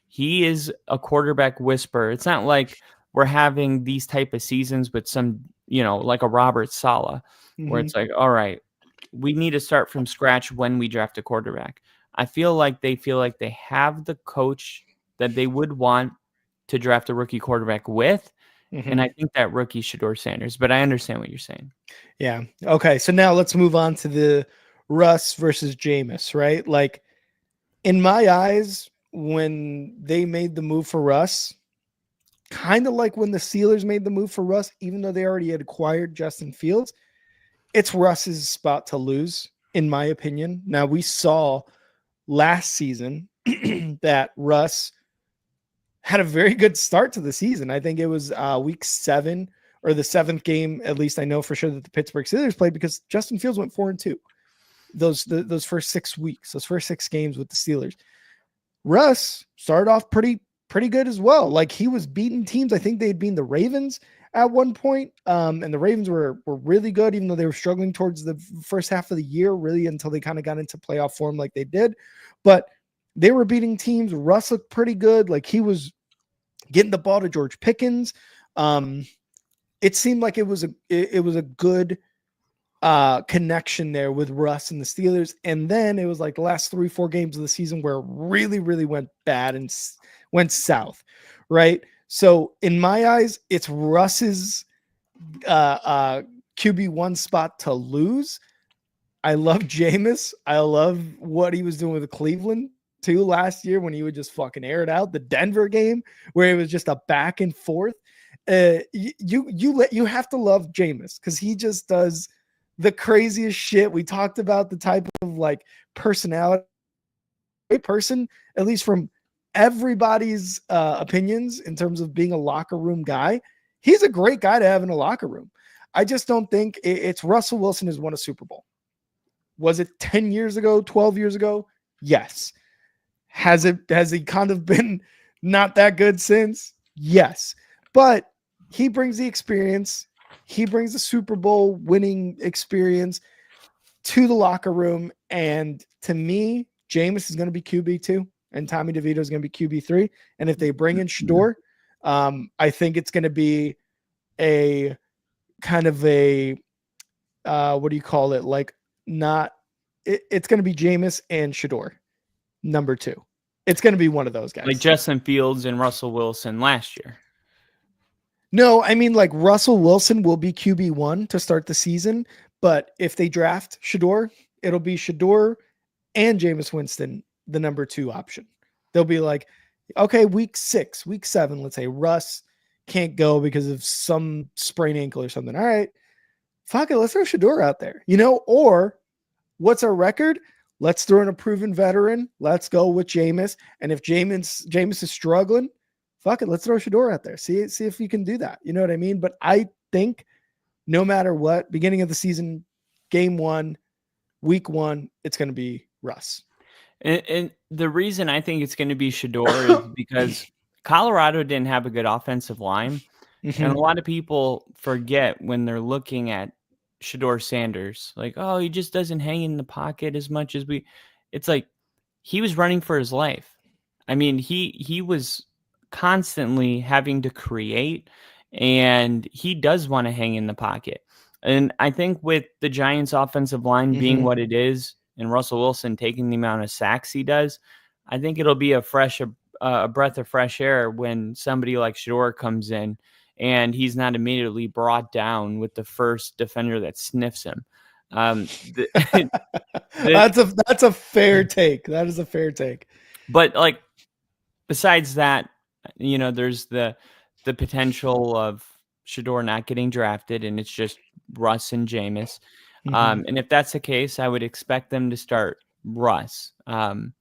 he is a quarterback whisperer. It's not like we're having these type of seasons with some, like a Robert Saleh, where it's like, all right, we need to start from scratch when we draft a quarterback. I feel like they have the coach that they would want to draft a rookie quarterback with. And I think that rookie Shedeur Sanders, but I understand what you're saying. Yeah. Okay. So now let's move on to the Russ versus Jameis, right? Like in my eyes, when they made the move for Russ, kind of like when the Steelers made the move for Russ, even though they already had acquired Justin Fields, it's Russ's spot to lose, in my opinion. Now, we saw last season that Russ had a very good start to the season. I think it was week 7 or the 7th game, at least I know for sure, that the Pittsburgh Steelers played, because Justin Fields went 4-2 those first 6 weeks, those first 6 games with the Steelers. Russ started off pretty good as well. Like he was beating teams. I think they had beaten the Ravens at one point. And the Ravens were really good, even though they were struggling towards the first half of the year, really until they kind of got into playoff form like they did. But they were beating teams. Russ looked pretty good. Like he was getting the ball to George Pickens. It seemed like it was a good connection there with Russ and the Steelers. And then it was like the last 3-4 games of the season where it really, really went bad and went south. Right. So in my eyes, it's Russ's QB1 spot to lose. I love Jameis. I love what he was doing with Cleveland too last year when he would just fucking air it out. The Denver game where it was just a back and forth. You have to love Jameis because he just does the craziest shit. We talked about the type of like personality, great person, at least from everybody's opinions in terms of being a locker room guy. He's a great guy to have in a locker room. I just don't think it's Russell Wilson has won a Super Bowl. Was it 10 years ago, 12 years ago? Yes. Has he kind of been not that good since? Yes. But he brings the experience. He brings the Super Bowl winning experience to the locker room. And to me, Jameis is going to be QB2 and Tommy DeVito is going to be QB3. And if they bring in Shador, I think it's going to be a kind of a, what do you call it? Like not, it's going to be Jameis and Shador, number 2. It's going to be one of those guys. Like Justin Fields and Russell Wilson last year. No, I mean like Russell Wilson will be QB1 to start the season, but if they draft Shador, it'll be Shador and Jameis Winston, the number 2 option. They'll be like, okay, week 6, week 7, let's say Russ can't go because of some sprained ankle or something. All right, fuck it, let's throw Shador out there, or what's our record? Let's throw in a proven veteran. Let's go with Jameis. And if Jameis is struggling, fuck it, let's throw Shador out there. See if you can do that. You know what I mean? But I think no matter what, beginning of the season, game 1, week 1, it's going to be Russ. And the reason I think it's going to be Shador is because Colorado didn't have a good offensive line. Mm-hmm. And a lot of people forget when they're looking at Shador Sanders, like, oh, he just doesn't hang in the pocket as much as it's like he was running for his life. I mean, he was constantly having to create, and he does want to hang in the pocket. And I think with the Giants offensive line being what it is, and Russell Wilson taking the amount of sacks he does, I think it'll be a breath of fresh air when somebody like Shador comes in and he's not immediately brought down with the first defender that sniffs him. That's a fair take. That is a fair take. But like, besides that, there's the potential of Shador not getting drafted, and it's just Russ and Jameis. And if that's the case, I would expect them to start Russ. And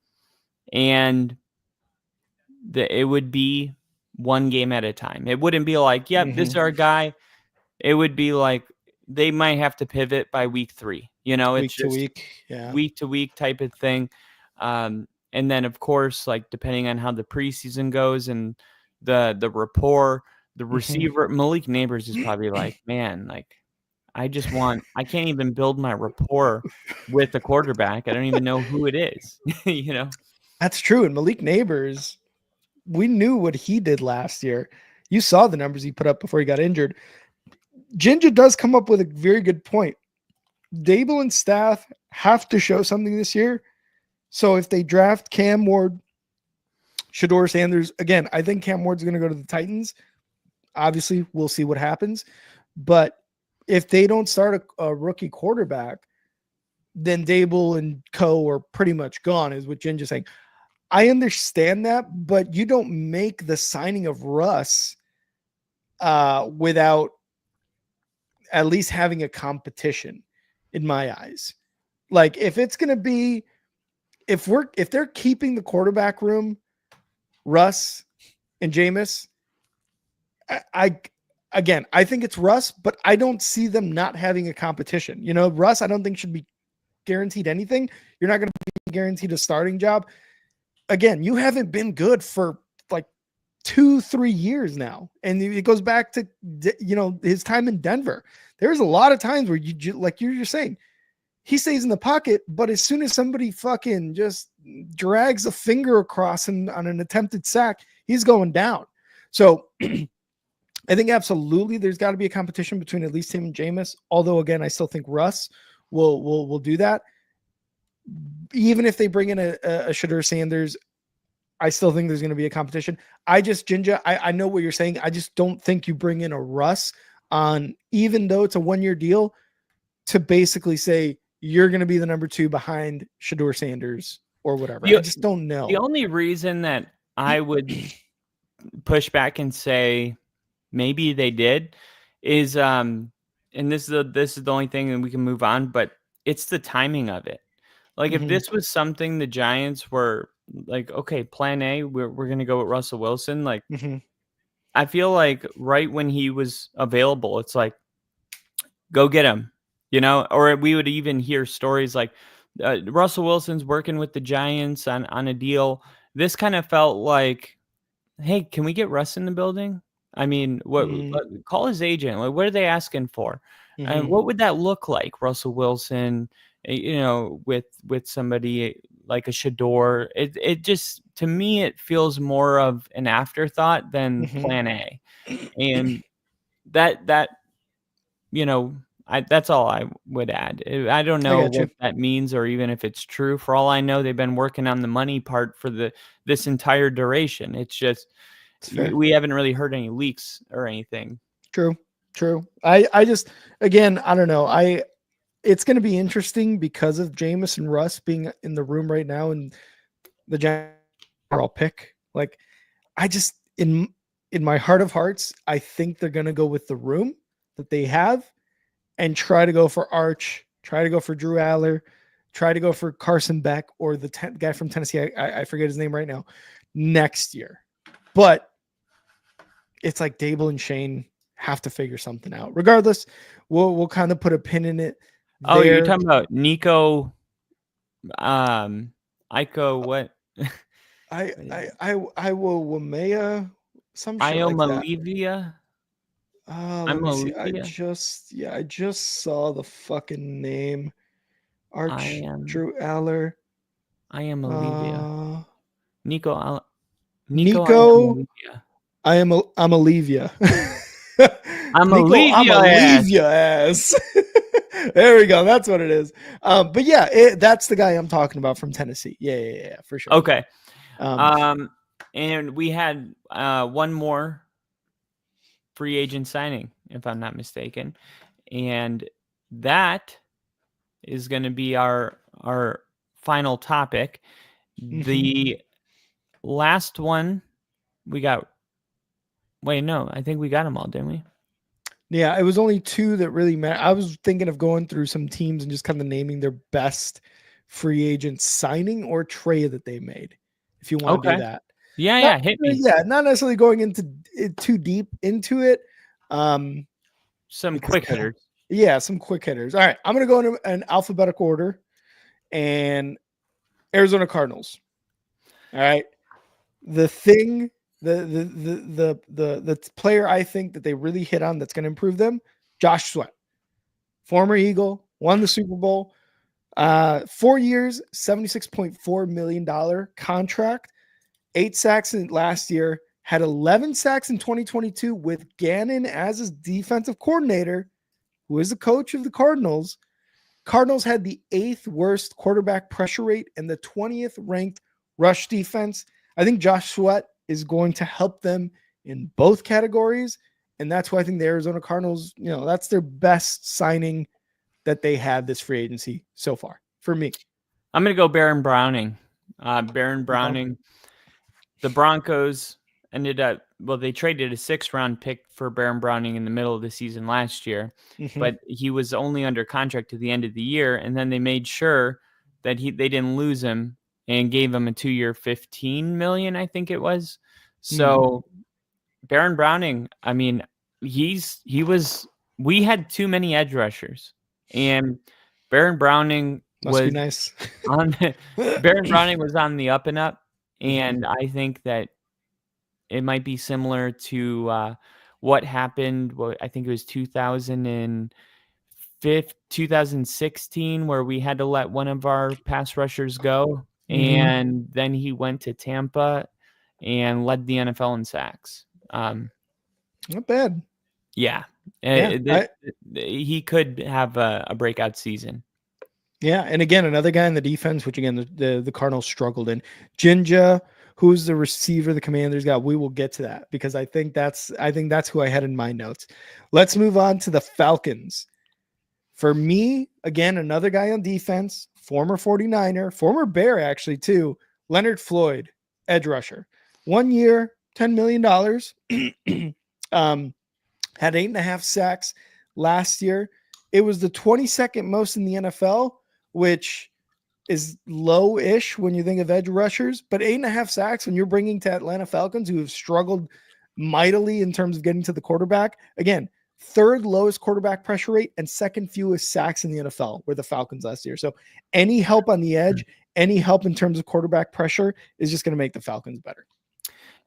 it would be one game at a time. It wouldn't be like, yep, this is our guy. It would be like they might have to pivot by week 3. It's just week to week type of thing. And then, of course, like depending on how the preseason goes and the rapport, the receiver, Malik Neighbors is probably like, man, like I can't even build my rapport with the quarterback. I don't even know who it is. That's true. And Malik Neighbors, we knew what he did last year. You saw the numbers he put up before he got injured. Ginger does come up with a very good point. Dable and staff have to show something this year. So if they draft Cam Ward, Shador Sanders, again, I think Cam Ward's going to go to the Titans. Obviously, we'll see what happens. But if they don't start a rookie quarterback, then Dable and co are pretty much gone, is what Ginger's saying. I understand that, but you don't make the signing of Russ without at least having a competition, in my eyes. Like if it's going to be, if they're keeping the quarterback room, Russ and Jameis, I think it's Russ, but I don't see them not having a competition. Russ, I don't think should be guaranteed anything. You're not going to be guaranteed a starting job. Again, you haven't been good for like 2-3 years now. And it goes back to, his time in Denver. There's a lot of times where like you're just saying, he stays in the pocket, but as soon as somebody fucking just drags a finger across on an attempted sack, he's going down. So I think absolutely there's got to be a competition between at least him and Jameis. Although, again, I still think Russ will do that. Even if they bring in a Shador Sanders, I still think there's going to be a competition. Ginger, I know what you're saying. I just don't think you bring in a Russ on, even though it's a 1-year deal, to basically say you're going to be the number 2 behind Shador Sanders or whatever. I just don't know. The only reason that I would push back and say maybe they did is, and this is the only thing, and we can move on, but it's the timing of it. Like if this was something the Giants were like, okay, plan A, we're going to go with Russell Wilson. Like I feel like right when he was available, it's like, go get him, or we would even hear stories like Russell Wilson's working with the Giants on a deal. This kind of felt like, hey, can we get Russ in the building? I mean, call his agent. Like, what are they asking for? And what would that look like, Russell Wilson with somebody like a Shador. It just, to me, it feels more of an afterthought than plan A. And that that's all I would add. I don't I know got what you. that means or even if it's true. For all I know, they've been working on the money part for this entire duration. It's just It's fair. we haven't really heard any leaks or anything. True. True. I just, again, I don't know. It's going to be interesting because of Jameis and Russ being in the room right now and the Giants overall pick. Like, I just, in my heart of hearts, I think they're going to go with the room that they have and try to go for Arch, try to go for Drew Aller, try to go for Carson Beck or the guy from Tennessee. I forget his name right now. Next year, but it's like Dable and Shane have to figure something out. Regardless, we'll kind of put a pin in it Oh, you're there. talking about Nico, Iko, what? I will Wamea, some shit Io like that. Malivia? Let I'm me see. Olivia. I just saw the fucking name. I Arch am Drew Aller. I am Olivia. Uh Nico, I am Nico, Olivia. I'm Olivia. I'm Nico, I'm Olivia ass. Olivia ass. There we go. That's what it is. But yeah, that's the guy I'm talking about from Tennessee. Yeah, for sure. Okay. Um, And we had one more free agent signing, if I'm not mistaken, and that is going to be our final topic. mhm. The last one we got. Wait, no, I think we got them all, didn't we? Yeah, it was only two that really matter. I was thinking of going through some teams and just kind of naming their best free agent signing or trade that they made. If you want to do Okay. that, Yeah, hit me. not necessarily going into it too deep into it. Some Because quick hitters. yeah, some quick hitters. All right, I'm gonna go in an alphabetical order, and Arizona Cardinals. All right, the thing, the player I think that they really hit on that's gonna improve them, Josh Sweat, former Eagle, won the Super Bowl, 4 years, $76.4 million contract, 8 sacks in last year, had 11 sacks in 2022 with Gannon as his defensive coordinator, who is the coach of the Cardinals. Cardinals had the 8th worst quarterback pressure rate and the 20th ranked rush defense. I think Josh Sweat is going to help them in both categories. And that's why I think the Arizona Cardinals, that's their best signing that they had this free agency so far for me. I'm going to go Baron Browning. Baron Okay. Browning. The Broncos ended up, well, they traded a 6th-round pick for Baron Browning in the middle of the season last year, but he was only under contract to the end of the year, and then they made sure that they didn't lose him and gave him a 2-year $15 million, I think it was. So Baron Browning, I mean, we had too many edge rushers, and Baron Browning Must be was nice. on Baron Browning was on the up and up, and I think that it might be similar to what happened. I think it was 2016, where we had to let one of our pass rushers go, and then he went to Tampa and led the NFL in sacks. Not bad. Yeah, Yeah. he could have a breakout season. Yeah, and again, another guy in the defense, which again the Cardinals struggled in. Jinja, who's the receiver the Commanders got. We will get to that because I think that's who I had in my notes. Let's move on to the Falcons. For me, again, another guy on defense, former 49er, former Bear actually too, Leonard Floyd, edge rusher. 1 year, $10 million. Had 8.5 sacks last year. It was the 22nd most in the NFL, which is low-ish when you think of edge rushers, but 8.5 sacks when you're bringing to Atlanta Falcons, who have struggled mightily in terms of getting to the quarterback. Again, 3rd lowest quarterback pressure rate and 2nd fewest sacks in the NFL were the Falcons last year. So any help on the edge, any help in terms of quarterback pressure is just going to make the Falcons better.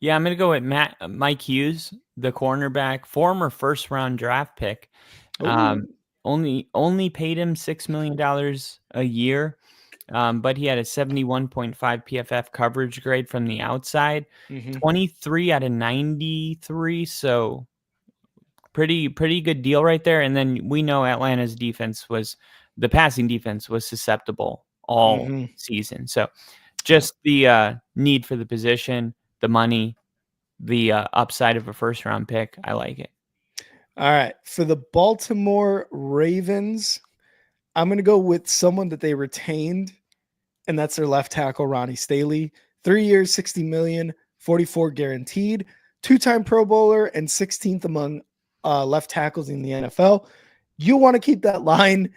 Yeah, I'm going to go with Mike Hughes, the cornerback, former 1st-round draft pick. only paid him $6 million a year, but he had a 71.5 PFF coverage grade from the outside, 23 out of 93. So pretty good deal right there. And then we know Atlanta's the passing defense was susceptible all season. So just the need for the position, the money, the upside of a first round pick. I like it. All right. For the Baltimore Ravens, I'm going to go with someone that they retained, and that's their left tackle, Ronnie Staley. 3 years, 60 million, 44 guaranteed, two-time Pro Bowler, and 16th among left tackles in the NFL. You want to keep that line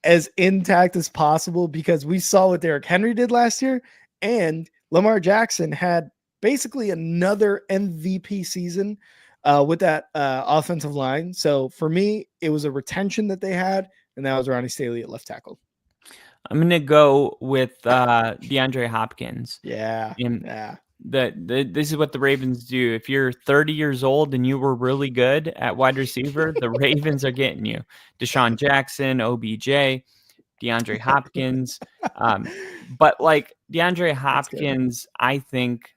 as intact as possible because we saw what Derrick Henry did last year, and Lamar Jackson had basically another MVP season with that offensive line. So for me, it was a retention that they had, and that was Ronnie Staley at left tackle. I'm gonna go with DeAndre Hopkins. Yeah. This is what the Ravens do. If you're 30 years old and you were really good at wide receiver, the Ravens are getting you. Deshaun Jackson, OBJ, DeAndre Hopkins. But like DeAndre Hopkins, I think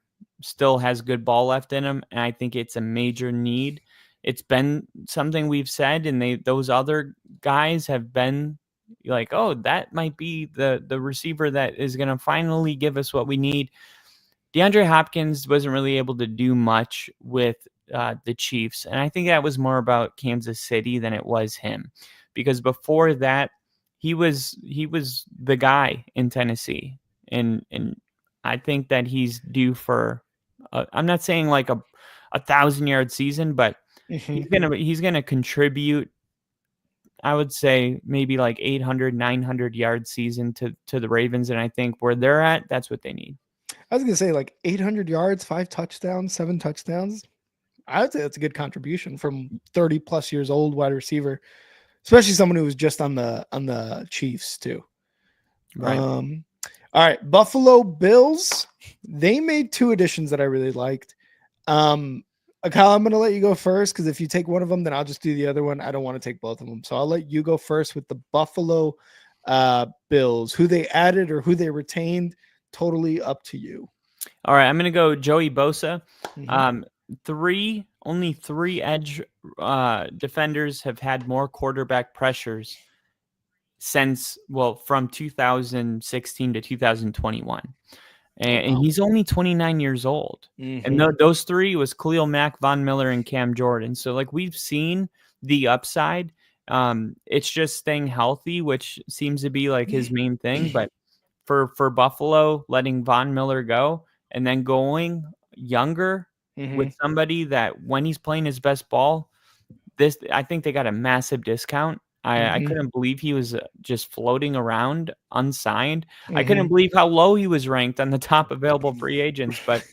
still has good ball left in him, and I think it's a major need. It's been something we've said, and those other guys have been like, oh, that might be the receiver that is going to finally give us what we need. DeAndre Hopkins wasn't really able to do much with the Chiefs, and I think that was more about Kansas City than it was him, because before that, he was the guy in Tennessee, and I think that he's due for. I'm not saying like a 1,000-yard season, but he's gonna contribute. I would say maybe like 800, 900-yard season to the Ravens, and I think where they're at, that's what they need. I was going to say like 800 yards, 5 touchdowns, 7 touchdowns. I would say that's a good contribution from 30 plus years old wide receiver, especially someone who was just on the Chiefs too. Right. All right. Buffalo Bills. They made 2 additions that I really liked. Kyle, I'm going to let you go first because if you take one of them, then I'll just do the other one. I don't want to take both of them. So I'll let you go first with the Buffalo Bills, who they added or who they retained. Totally up to you. All right. I'm going to go Joey Bosa. Only 3 edge defenders have had more quarterback pressures from 2016 to 2021. And he's only 29 years old. And those 3 was Khalil Mack, Von Miller, and Cam Jordan. So like we've seen the upside. It's just staying healthy, which seems to be like his main thing. But for Buffalo, letting Von Miller go and then going younger with somebody that when he's playing his best ball, I think they got a massive discount. I couldn't believe he was just floating around unsigned. I couldn't believe how low he was ranked on the top available free agents, but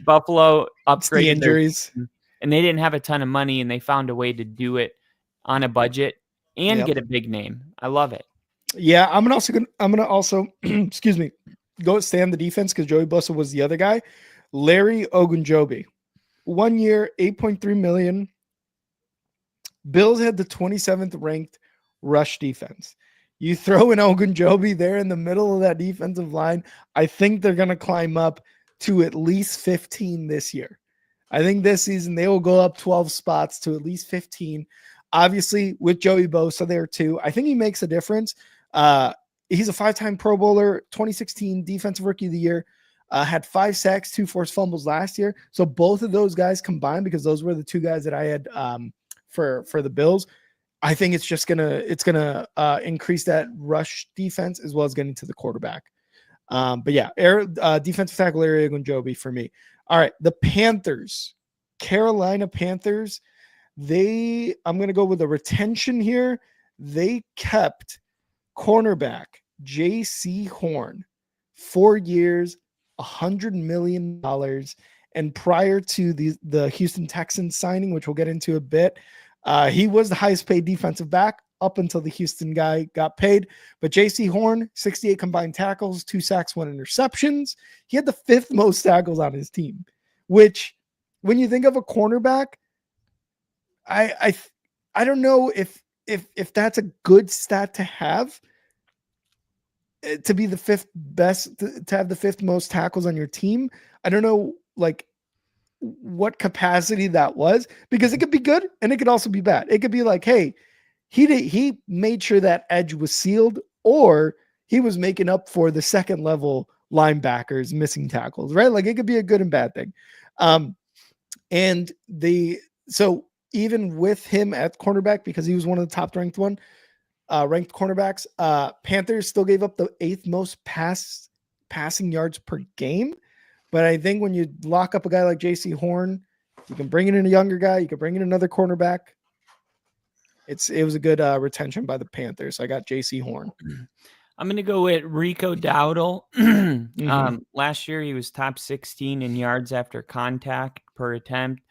Buffalo upgraded injuries and they didn't have a ton of money and they found a way to do it on a budget and get a big name. I love it. Yeah, I'm gonna also excuse me, go stay on the defense because Joey Bosa was the other guy. Larry Ogunjobi, 1 year, $8.3 million. Bills had the 27th ranked rush defense. You throw in Ogunjobi there in the middle of that defensive line, I think they're gonna climb up to at least 15 this year. I think this season they will go up 12 spots to at least 15. Obviously, with Joey Bosa there too, I think he makes a difference. He's a 5-time Pro Bowler, 2016 Defensive Rookie of the Year, had 5 sacks, 2 forced fumbles last year. So both of those guys combined, because those were the 2 guys that I had for the Bills, I think it's gonna increase that rush defense as well as getting to the quarterback. But yeah, defensive tackle Larry Ogunjobi for me. All right, the Panthers, Carolina Panthers. I'm going to go with a retention here. They kept cornerback J.C. Horn, 4 years, $100 million. And prior to the Houston Texans signing, which we'll get into a bit, he was the highest paid defensive back up until the Houston guy got paid. But J.C. Horn, 68 combined tackles, 2 sacks, 1 interceptions. He had the 5th most tackles on his team, which when you think of a cornerback, I don't know if if that's a good stat to have, to be the fifth best, to have the fifth most tackles on your team, I don't know like what capacity that was, because it could be good and it could also be bad. It could be like, hey, he made sure that edge was sealed, or he was making up for the second level linebackers missing tackles, right? Like it could be a good and bad thing. And so even with him at cornerback, because he was one of the top ranked cornerbacks, Panthers still gave up the 8th most passing yards per game. But I think when you lock up a guy like J.C. Horn, you can bring in a younger guy, you can bring in another cornerback. It was a good retention by the Panthers. So I got J.C. Horn. I'm going to go with Rico Dowdle. Last year, he was top 16 in yards after contact per attempt.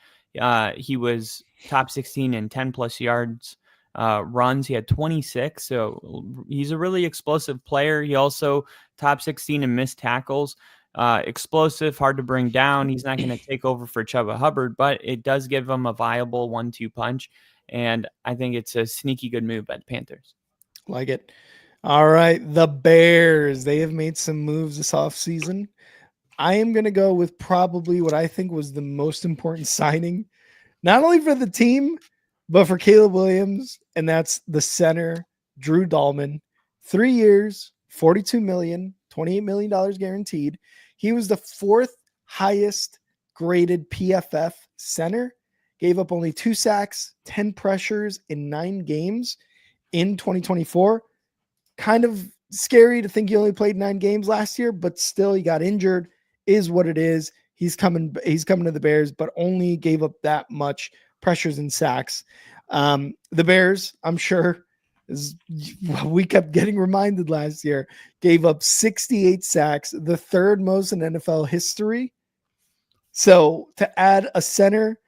He was top 16 in 10-plus yards runs. He had 26, so he's a really explosive player. He also top 16 in missed tackles. Explosive, hard to bring down. He's not going to take over for Chuba Hubbard, but it does give him a viable 1-2 punch, and I think it's a sneaky good move by the Panthers. Like it. All right, the Bears. They have made some moves this offseason. I am going to go with probably what I think was the most important signing, not only for the team, but for Caleb Williams, and that's the center, Drew Dahlman. 3 years, $42 million, $28 million guaranteed. He was the 4th highest graded PFF center, gave up only 2 sacks, 10 pressures in 9 games in 2024. Kind of scary to think he only played 9 games last year, but still he got injured, is what it is. He's coming to the Bears, but only gave up that much pressures and sacks. The Bears, I'm sure, as we kept getting reminded last year, gave up 68 sacks, the 3rd most in NFL history. So to add a center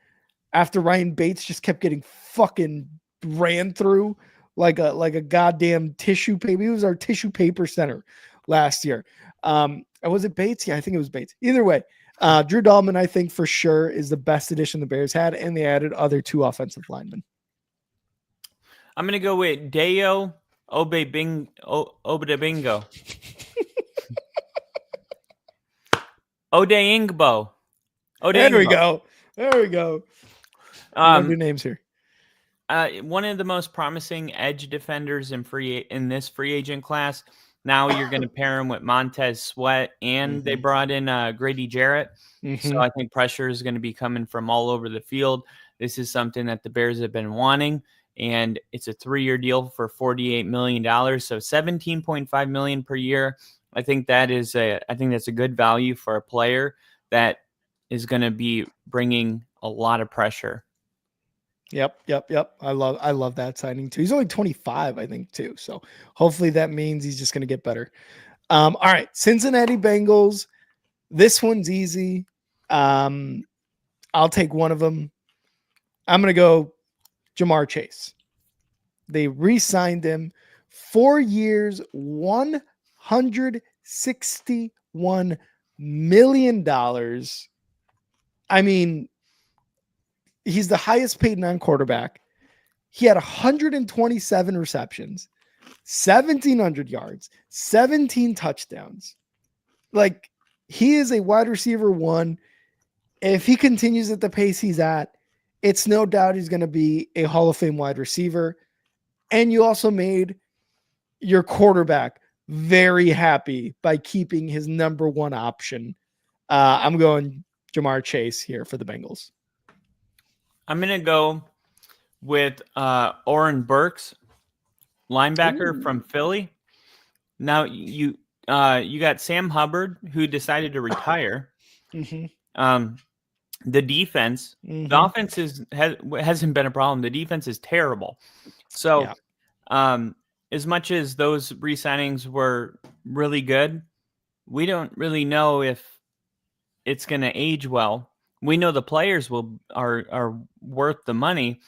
after Ryan Bates just kept getting fucking ran through like a goddamn tissue paper. He was our tissue paper center last year. And was it Bates? Yeah, I think it was Bates. Either way, Drew Dahlman, I think for sure, is the best addition the Bears had, and they added other 2 offensive linemen. I'm going to go with Dayo Obedebingo. Odeingbo. There we go. New names here. One of the most promising edge defenders in this free agent class. Now you're going to pair him with Montez Sweat, and they brought in Grady Jarrett. So I think pressure is going to be coming from all over the field. This is something that the Bears have been wanting, and it's a 3-year deal for $48 million, so $17.5 million per year. I think that's a good value for a player that is going to be bringing a lot of pressure. Yep. I love that signing too. He's only 25, I think, too. So hopefully that means he's just going to get better. All right, Cincinnati Bengals. This one's easy. I'll take one of them. I'm going to go Jamar Chase. They re-signed him 4 years, $161 million. I mean, he's the highest paid non-quarterback. He had 127 receptions, 1,700 yards, 17 touchdowns. Like, he is a wide receiver 1. If he continues at the pace he's at, it's no doubt he's going to be a Hall of Fame wide receiver. And you also made your quarterback very happy by keeping his number 1 option. I'm going Jamar Chase here for the Bengals. I'm going to go with Oren Burks, linebacker from Philly. Now you got Sam Hubbard, who decided to retire. The defense, the offense hasn't been a problem. The defense is terrible. So as much as those re-signings were really good, we don't really know if it's going to age well. We know the players are worth the money,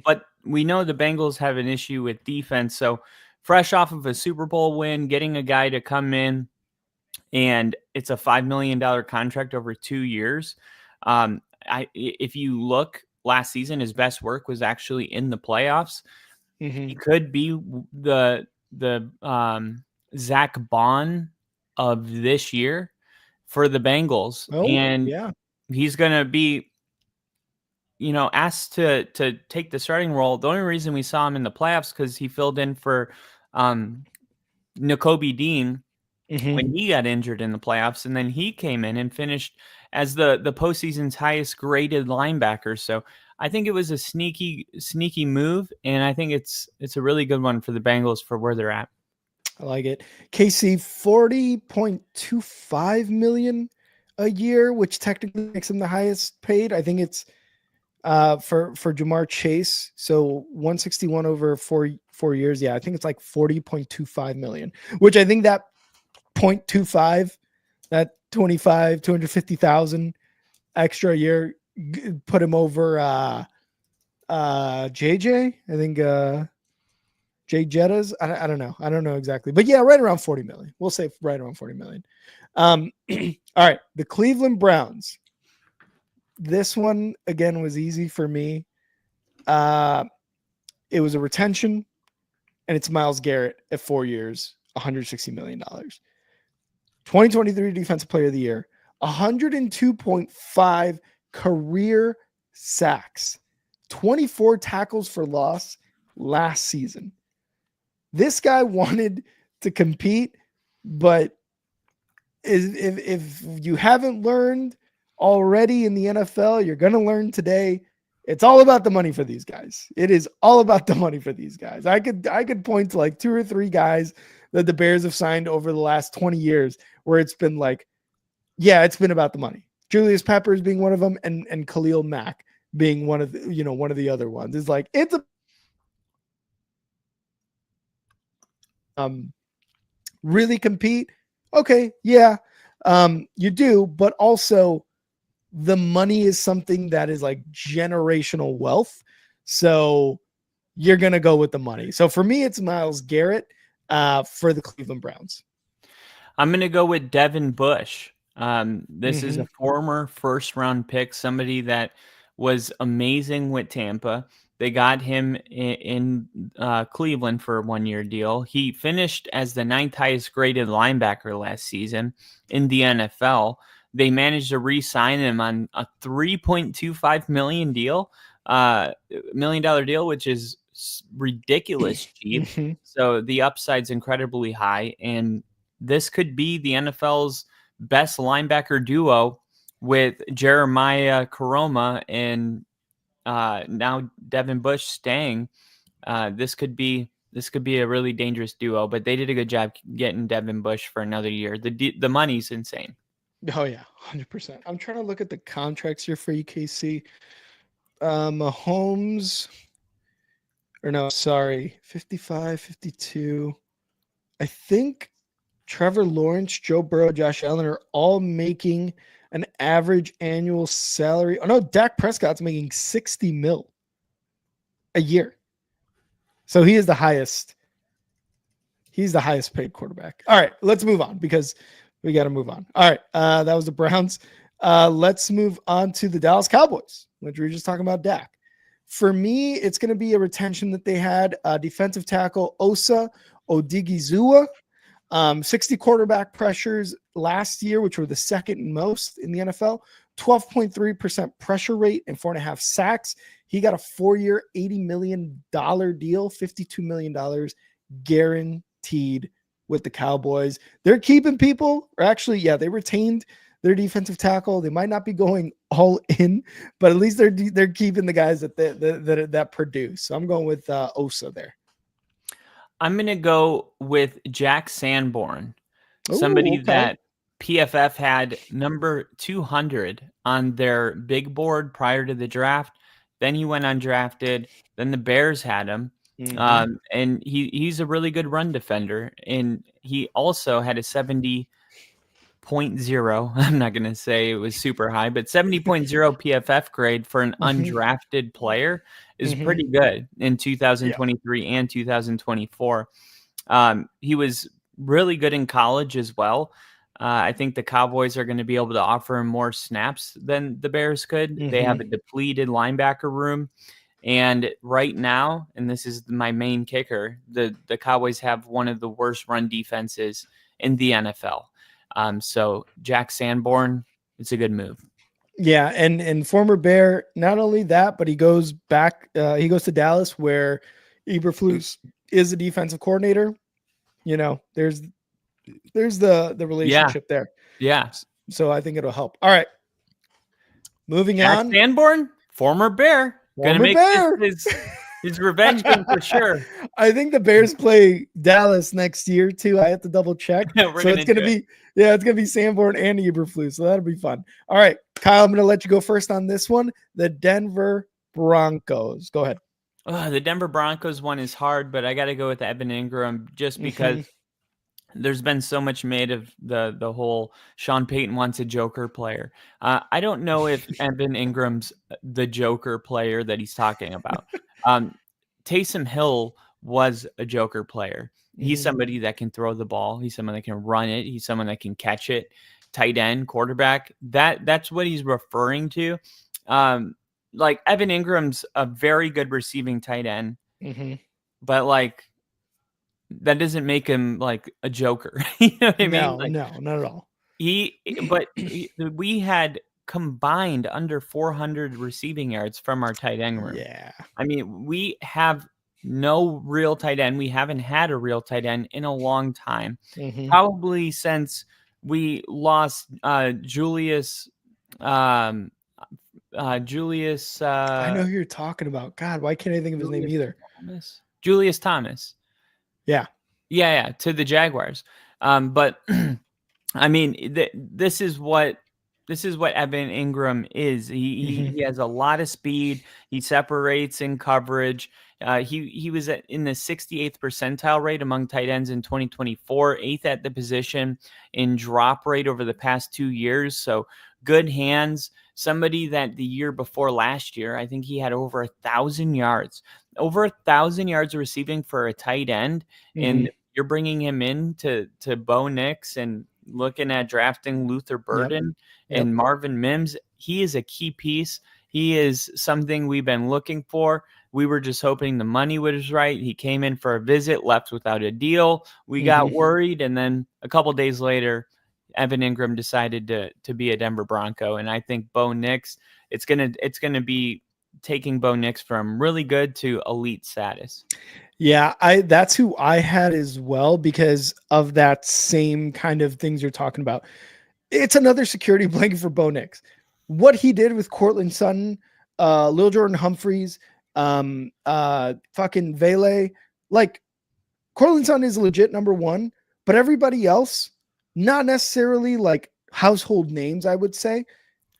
but we know the Bengals have an issue with defense. So fresh off of a Super Bowl win, getting a guy to come in, and it's a $5 million contract over 2 years. If you look last season, his best work was actually in the playoffs. He Mm-hmm. could be the Zach Bond of this year for the Bengals, Oh, and yeah. he's going to be, asked to take the starting role. The only reason we saw him in the playoffs because he filled in for um, Nakobe Dean when Mm-hmm. he got injured in the playoffs, and then he came in and finished as the postseason's highest graded linebacker. So I think it was a sneaky move, and I think it's a really good one for the Bengals for where they're at. I like it. KC 40.25 million a year, which technically makes him the highest paid. I think it's for Jamar Chase. So 161 over 4 years. Yeah, I think it's like 40.25 million, which I think that 0.25, that 250,000 extra a year put him over JJ. I think Jay Jettas. I don't know. I don't know exactly. But yeah, right around 40 million. We'll say right around 40 million. All right. The Cleveland Browns. This one again was easy for me. Uh it was a retention, and it's Myles Garrett at 4 years, $160 million. 2023 Defensive Player of the Year, 102.5 career sacks, 24 tackles for loss last season. This guy wanted to compete, but if you haven't learned already in the NFL, you're going to learn today. It's all about the money for these guys. It is all about the money for these guys. I could point to like 2 or 3 guys that the Bears have signed over the last 20 years where it's been like, yeah, it's been about the money. Julius Peppers being one of them, and Khalil Mack being one of the other ones. It's like it's a really compete. Okay, yeah, you do, but also the money is something that is like generational wealth. So you're gonna go with the money. So for me, it's Myles Garrett for the Cleveland Browns. I'm going to go with Devin Bush. This is Mm-hmm. a former first round pick, somebody that was amazing with Tampa. They got him in Cleveland for a 1 year deal. He finished as the ninth highest graded linebacker last season in the NFL. They managed to re-sign him on a $3.25 million deal, which is ridiculous cheap. Mm-hmm. So the upside's incredibly high, and this could be the NFL's best linebacker duo with Jeremiah Karoma and now Devin Bush staying. This could be a really dangerous duo, but they did a good job getting Devin Bush for another year. The money's insane. Oh yeah, 100%. I'm trying to look at the contracts here for EKC. Mahomes, or no, sorry, 55, 52. I think Trevor Lawrence, Joe Burrow, Josh Allen are all making an average annual salary. Oh no, Dak Prescott's making 60 mil a year. So he is the highest. He's the highest paid quarterback. All right, let's move on because we got to move on. All right, that was the Browns. Let's move on to the Dallas Cowboys, which we were just talking about Dak. For me, it's going to be a retention that they had. Defensive tackle Osa Odigizua, 60 quarterback pressures last year, which were the second most in the NFL, 12.3% pressure rate and 4.5 sacks. He got a 4-year, $80 million deal, $52 million guaranteed with the Cowboys. They're keeping people, or actually, yeah, they retained their defensive tackle. They might not be going all in, but at least they're keeping the guys that produce. So I'm going with Osa there. I'm going to go with Jack Sanborn, Oh, somebody okay. that PFF had number 200 on their big board prior to the draft. Then he went undrafted. Then the Bears had him. Mm-hmm. And he's a really good run defender. And he also had a 70.0. I'm not going to say it was super high, but 70.0 PFF grade for an Mm-hmm. undrafted player is Mm-hmm. pretty good in Yeah. 2023 and 2024. He was really good in college as well. I think the Cowboys are going to be able to offer him more snaps than the Bears could. They have Mm-hmm. a depleted linebacker room. And right now, and this is my main kicker, the Cowboys have one of the worst run defenses in the NFL. So Jack Sanborn, it's a good move. Yeah, and former Bear, not only that, but he goes back, he goes to Dallas where Eberflus is the defensive coordinator. You know, there's the Yeah, relationship there. yeah. So I think it'll help. All right. Moving Jack on. Sanborn, former Bear, gonna Former make Bear. his revenge game for sure. I think the Bears play Dallas next year too. I have to double check. We're So gonna it's gonna do it. be it's gonna be Sanborn and Eberflus. So that'll be fun. All right, Kyle, I'm gonna let you go first on this one. The Denver Broncos. Go ahead. The Denver Broncos one is hard, but I got to go with Evan Ingram just because Mhm. there's been so much made of the whole Sean Payton wants a Joker player. I don't know if Evan Ingram's the Joker player that he's talking about. Taysom Hill was a Joker player. He's Mhm. somebody that can throw the ball. He's someone that can run it. He's someone that can catch it. Tight end, quarterback. That's what he's referring to. Like Evan Ingram's a very good receiving tight end, Mhm. but like that doesn't make him like a joker. You know what I mean? No, Like no, not at all. we had combined under 400 receiving yards from our tight end room. Yeah. I mean, we have no real tight end. We haven't had a real tight end in a long time, Mhm. probably since we lost Julius. Um, Julius. I know who you're talking about. God, why can't I think of his name Julius either? Thomas. Julius Thomas. Yeah. Yeah, to the Jaguars. But I mean, this is what Evan Ingram is. Mhm. He has a lot of speed. He separates in coverage. He was in the 68th percentile rate among tight ends in 2024, eighth at the position in drop rate over the past 2 years. So good hands. Somebody that the year before last year, I think he had over 1,000 yards, over 1,000 yards receiving for a tight end, and Mhm. you're bringing him in to Bo Nix and looking at drafting Luther Yep. Burden Yep. and Marvin Mims. He is a key piece. He is something we've been looking for. We were just hoping the money was right. He came in for a visit, left without a deal. We got Mhm. worried, and then a couple days later, Evan Ingram decided to be a Denver Bronco. And I think Bo Nix, it's gonna be taking Bo Nix from really good to elite status. Yeah, I that's who I had as well because of that same kind of things you're talking about. It's another security blanket for Bo Nix. What he did with Cortland Sutton, Lil Jordan Humphreys, fucking Vele, like Cortland Sutton is legit number one, but everybody else, not necessarily like household names, I would say.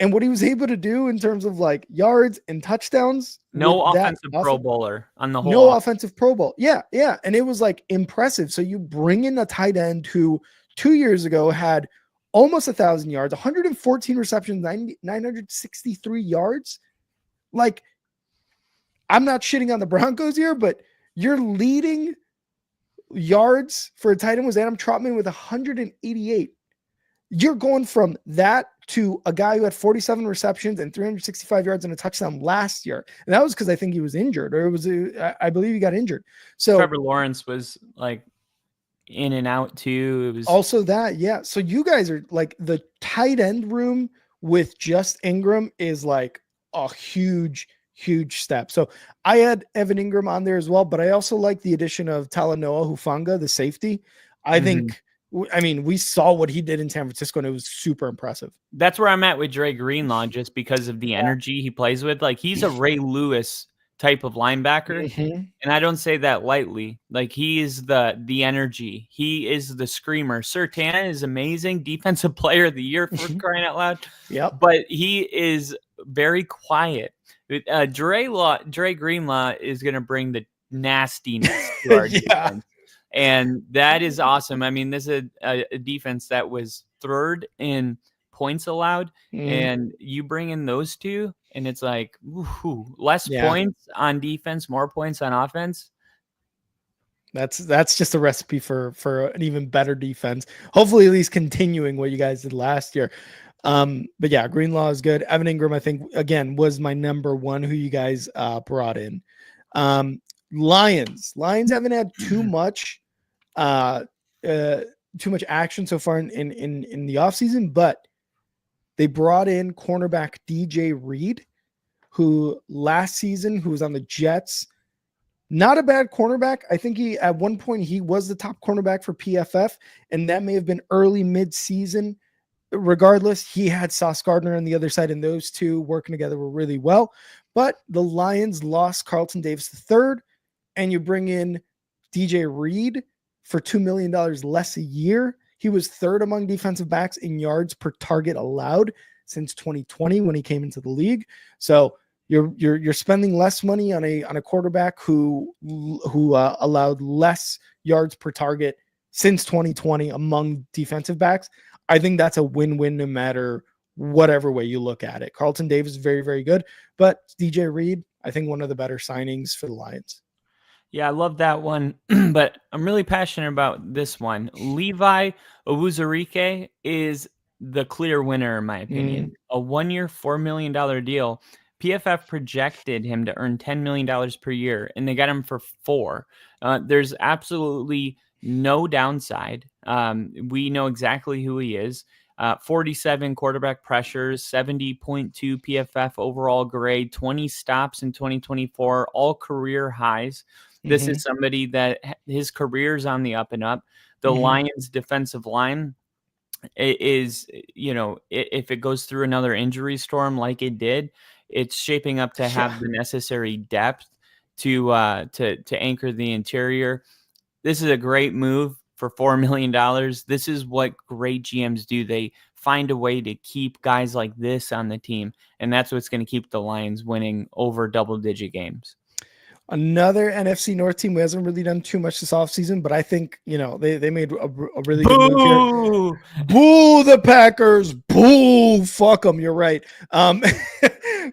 And what he was able to do in terms of like yards and touchdowns with No that offensive Pro offense, Bowler on the whole no offense. offensive Pro Bowl. Yeah, yeah. And it was like impressive. So you bring in a tight end who 2 years ago had almost 1,000 yards, 114 receptions, 963 yards. Like, I'm not shitting on the Broncos here, but your leading yards for a tight end was Adam Trotman with 188. You're going from that to a guy who had 47 receptions and 365 yards and a touchdown last year. And that was because I think he was injured, or it was, I believe he got injured. So Trevor Lawrence was like in and out too. It was also that, yeah. So you guys are like the tight end room with just Ingram is like a huge, huge step. So I had Evan Ingram on there as well, but I also like the addition of Talanoa Hufanga, the safety. I mhm. think, I mean, we saw what he did in San Francisco and it was super impressive. That's where I'm at with Dre Greenlaw just because of the energy he plays with. Like he's a Ray Lewis type of linebacker. Mhm. And I don't say that lightly. Like he is the energy. He is the screamer. Sertan is amazing, defensive player of the year for crying out loud. Yep. But he is very quiet. Dre Greenlaw is going to bring the nastiness to our Yeah. defense, and that is awesome. I mean, this is a defense that was third in points allowed, Mhm. and you bring in those two, and it's like less Yeah. points on defense, more points on offense. That's just a recipe for an even better defense. Hopefully, at least continuing what you guys did last year. But yeah, Greenlaw is good. Evan Ingram, I think, again, was my number one who you guys brought in. Um, Lions haven't had uh, too much action so far in the offseason, but they brought in cornerback DJ Reed, who last season, who was on the Jets. Not a bad cornerback. I think he at one point he was the top cornerback for PFF, and that may have been early mid-season. Regardless, he had Sauce Gardner on the other side, and those two working together were really well. But the Lions lost Carlton Davis III, and you bring in DJ Reed for $2 million less a year. He was third among defensive backs in yards per target allowed since 2020 when he came into the league. So you're spending less money on a quarterback who allowed less yards per target since 2020 among defensive backs. I think that's a win-win no matter whatever way you look at it. Carlton Davis is very, very good, but DJ Reed, I think one of the better signings for the Lions. Yeah, I love that one, but I'm really passionate about this one. Levi Owuzurike is the clear winner, in my opinion. A 1-year, $4 million deal. PFF projected him to earn $10 million per year, and they got him for 4. There's absolutely no downside. We know exactly who he is. 47 quarterback pressures, 70.2 PFF overall grade, 20 stops in 2024, all career highs. This is somebody that his career's on the up and up. The Lions defensive line is, if it goes through another injury storm like it did, it's shaping up to have the necessary depth to anchor the interior. This is a great move for $4 million. This is what great GMs do. They find a way to keep guys like this on the team, and that's what's going to keep the Lions winning over double-digit games. Another NFC North team who hasn't really done too much this offseason, but I think, they made a really good move here. Boo the Packers. Boo. Fuck them. You're right.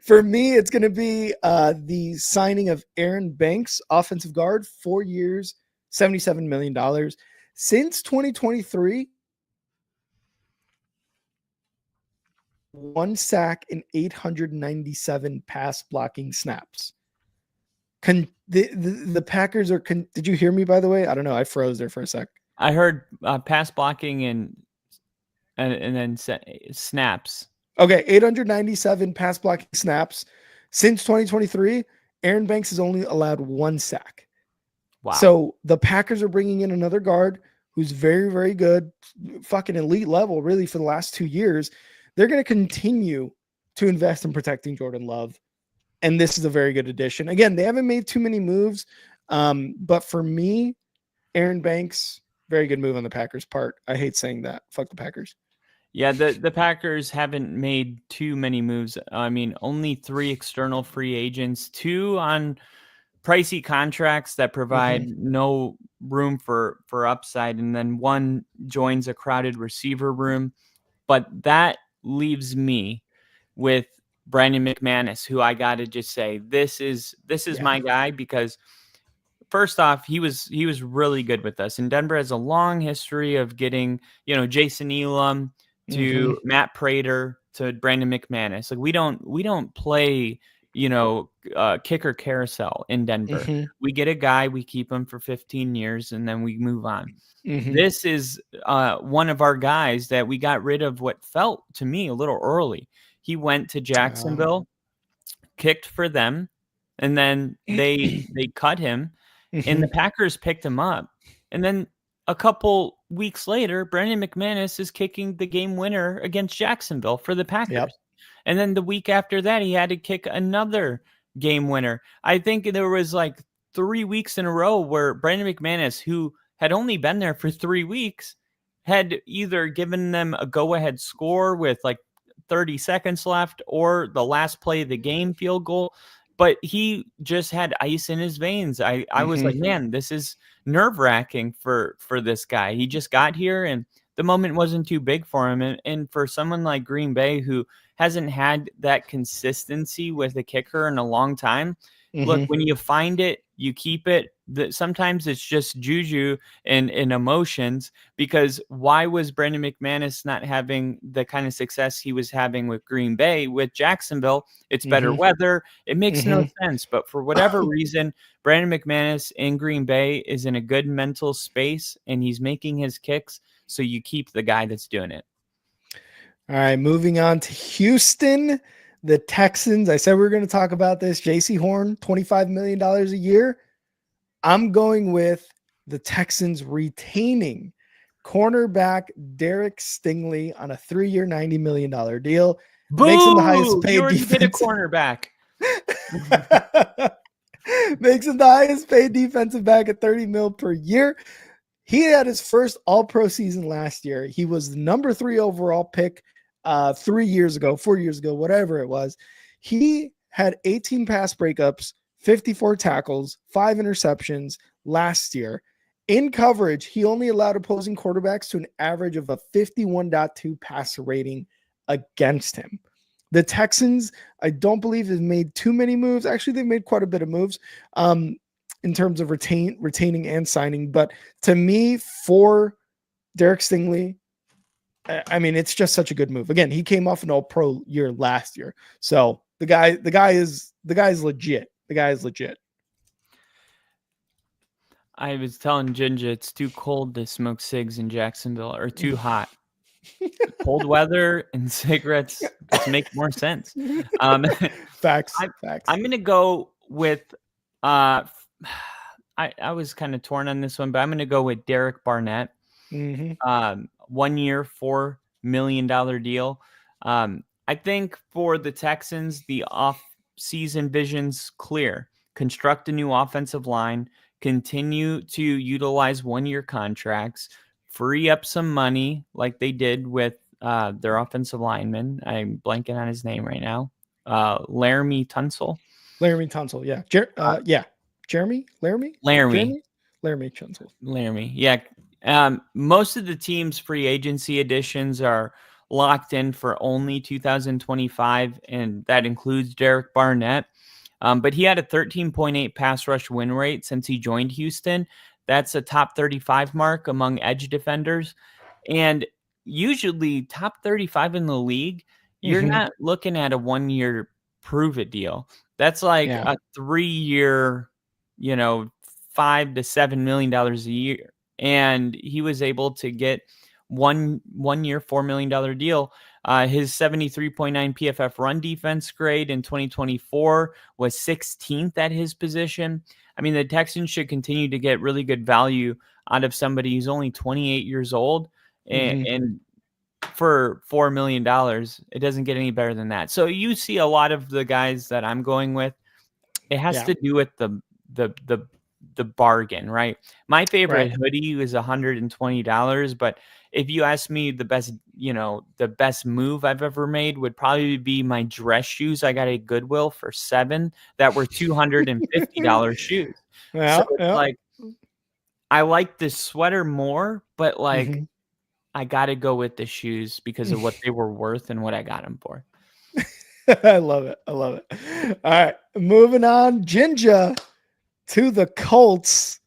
For me, it's going to be the signing of Aaron Banks, offensive guard, 4 years, $77 million. Since 2023, 1 sack and 897 pass blocking snaps. The Packers are. Did you hear me, by the way? I don't know. I froze there for a sec. I heard pass blocking and then snaps. Okay, 897 pass blocking snaps. Since 2023, Aaron Banks has only allowed 1 sack. Wow. So the Packers are bringing in another guard who's very, very good, fucking elite level, really, for the last 2 years. They're going to continue to invest in protecting Jordan Love. And this is a very good addition. Again, they haven't made too many moves. But for me, Aaron Banks, very good move on the Packers' part. I hate saying that. Fuck the Packers. Yeah, the Packers haven't made too many moves. I mean, only 3 external free agents, 2 on pricey contracts that provide no room for upside, and then 1 joins a crowded receiver room. But that leaves me with Brandon McManus, who I got to just say, this is my guy, because first off, he was really good with us. And Denver has a long history of getting, Jason Elam to Matt Prater to Brandon McManus. Like we don't play, kicker carousel in Denver. We get a guy, we keep him for 15 years, and then we move on. This is one of our guys that we got rid of what felt to me a little early. He went to Jacksonville, kicked for them, and then they cut him, and the Packers picked him up. And then a couple weeks later, Brandon McManus is kicking the game winner against Jacksonville for the Packers. Yep. And then the week after that, he had to kick another game winner. I think there was like 3 weeks in a row where Brandon McManus, who had only been there for 3 weeks, had either given them a go-ahead score with like 30 seconds left or the last play of the game field goal. But he just had ice in his veins. I was like, man, this is nerve-wracking for this guy. He just got here, and the moment wasn't too big for him. And for someone like Green Bay, who hasn't had that consistency with a kicker in a long time. Look, Mhm. when you find it, you keep it. Sometimes it's just juju and emotions, because why was Brandon McManus not having the kind of success he was having with Green Bay? With Jacksonville, it's better Mhm. weather. It makes no Mhm. sense. But for whatever reason, Brandon McManus in Green Bay is in a good mental space, and he's making his kicks. So you keep the guy that's doing it. All right, moving on to Houston, the Texans. I said we were going to talk about this. JC Horn, $25 million a year. I'm going with the Texans retaining cornerback Derek Stingley on a 3-year, $90 million deal. Makes him the highest Boo! You paid already did a defensive. cornerback. Makes him the highest paid defensive back at 30 mil per year. He had his first all-pro season last year. He was the number 3 overall pick 4 years ago, whatever it was. He had 18 pass breakups, 54 tackles, 5 interceptions last year. In coverage, he only allowed opposing quarterbacks to an average of a 51.2 passer rating against him. The Texans, I don't believe, have made too many moves. Actually, they've made quite a bit of moves in terms of retaining and signing. But to me, for Derek Stingley, I mean, it's just such a good move. Again, he came off an all-pro year last year, so the guy is legit. The guy is legit. I was telling Ginger it's too cold to smoke cigs in Jacksonville, or too hot. Cold weather and cigarettes just make more sense. Facts. I'm going to go with I was kind of torn on this one, but I'm going to go with Derek Barnett. 1 year, $4 million deal. I think for the Texans, the off-season vision's clear. Construct a new offensive line, continue to utilize 1-year contracts, free up some money like they did with their offensive lineman. I'm blanking on his name right now. Laramie Tunsil. Laramie Tunsil, yeah. Jeremy? Laramie? Laramie. Laramie Tunsil. Laramie, yeah. Most of the team's free agency additions are locked in for only 2025, and that includes Derek Barnett. But he had a 13.8 pass rush win rate since he joined Houston. That's a top 35 mark among edge defenders. And usually top 35 in the league, you're not looking at a 1-year prove it deal. That's like a 3-year, $5 to $7 million a year. And he was able to get one year, $4 million deal. His 73.9 PFF run defense grade in 2024 was 16th at his position. I mean, the Texans should continue to get really good value out of somebody who's only 28 years old. And for $4 million, it doesn't get any better than that. So you see a lot of the guys that I'm going with, it has to do with the bargain, right? My favorite hoodie was $120, but if you ask me the best move I've ever made would probably be my dress shoes I got at Goodwill for $7 that were $250 shoes. So it's like, I like the sweater more, but like I got to go with the shoes because of what they were worth and what I got them for. I love it. All right, moving on. Ginger to the Colts,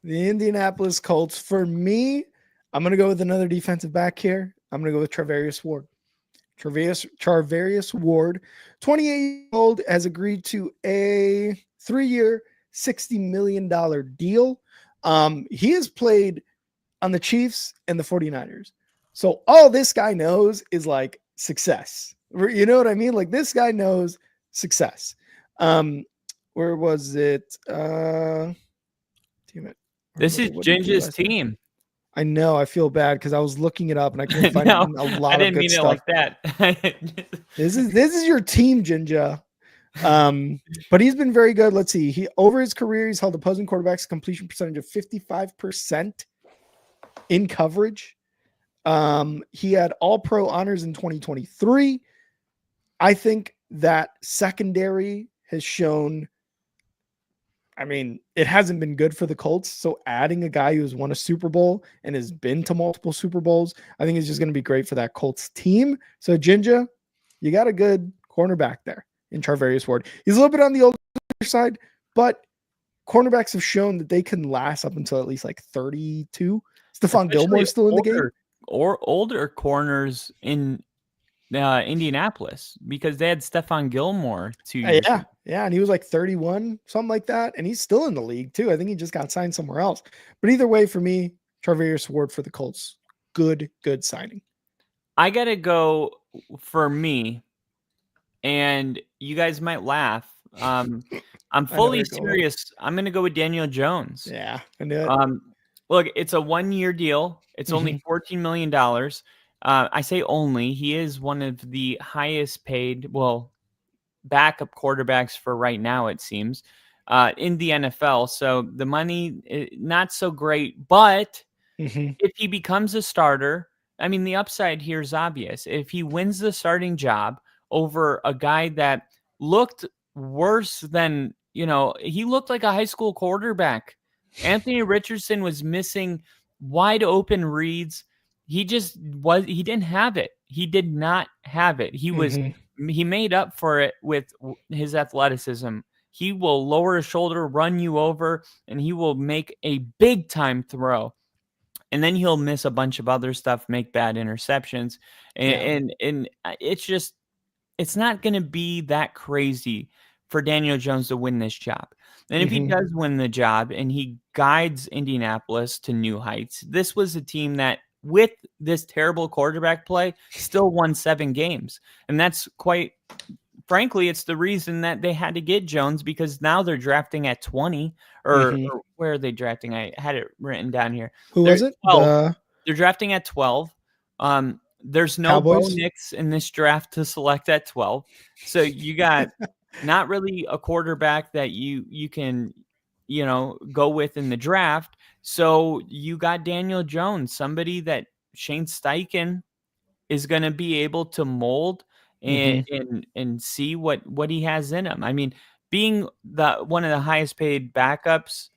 the Indianapolis Colts. For me, I'm going to go with another defensive back here. I'm going to go with Charvarius Ward. Charvarius Ward, 28-year-old, has agreed to a 3-year, $60 million deal. He has played on the Chiefs and the 49ers. So all this guy knows is like success. You know what I mean? Like this guy knows success. Where was it? Damn it. This is Ginger's team. I know. I feel bad because I was looking it up and I couldn't find a lot of good stuff. I didn't mean it like that. This is your team, Ginger. But he's been very good. Let's see. He over his career, he's held opposing quarterbacks completion percentage of 55% in coverage. He had all-pro honors in 2023. I think that secondary has shown, I mean, it hasn't been good for the Colts. So adding a guy who's won a Super Bowl and has been to multiple Super Bowls, I think is just going to be great for that Colts team. So Ginger, you got a good cornerback there in Charvarius Ward. He's a little bit on the older side, but cornerbacks have shown that they can last up until at least like 32. Stefon Gilmore's still in the game. Or older corners in Indianapolis, because they had Stefon Gilmore 2 years ago. Yeah, and he was like 31, something like that, and he's still in the league too. I think he just got signed somewhere else. But either way, for me, Charvarius Ward for the Colts, good signing. I gotta go for me, and you guys might laugh. I'm fully serious. I'm gonna go with Daniel Jones. Yeah, I knew it. Look, it's a 1-year deal. It's only $14 million. I say only. He is one of the highest paid, backup quarterbacks for right now, it seems, in the NFL. So the money, not so great. But if he becomes a starter, I mean, the upside here is obvious. If he wins the starting job over a guy that looked worse than, he looked like a high school quarterback. Anthony Richardson was missing wide open reads. He didn't have it. He did not have it. He made up for it with his athleticism. He will lower his shoulder, run you over, and he will make a big time throw. And then he'll miss a bunch of other stuff, make bad interceptions. And it's not going to be that crazy for Daniel Jones to win this job. And if he does win the job and he guides Indianapolis to new heights, this was a team that, with this terrible quarterback play, still won 7 games. And that's quite frankly, it's the reason that they had to get Jones, because now they're drafting at 20 or where are they drafting? I had it written down here. Was it? 12. They're drafting at 12. There's no Cowboys? Bo Nix in this draft to select at 12. So you got not really a quarterback that you can, go with in the draft. So you got Daniel Jones, somebody that Shane Steichen is going to be able to mold and see what he has in him. I mean, being one of the highest paid backups,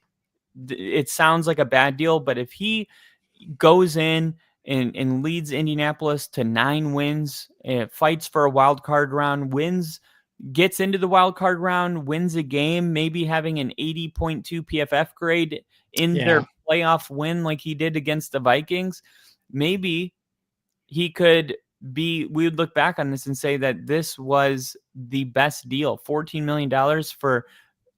it sounds like a bad deal, but if he goes in and leads Indianapolis to 9 wins, fights for a wild card round, gets into the wild card round, wins a game, maybe having an 80.2 PFF grade in their playoff win like he did against the Vikings, maybe he could we would look back on this and say that this was the best deal. $14 million for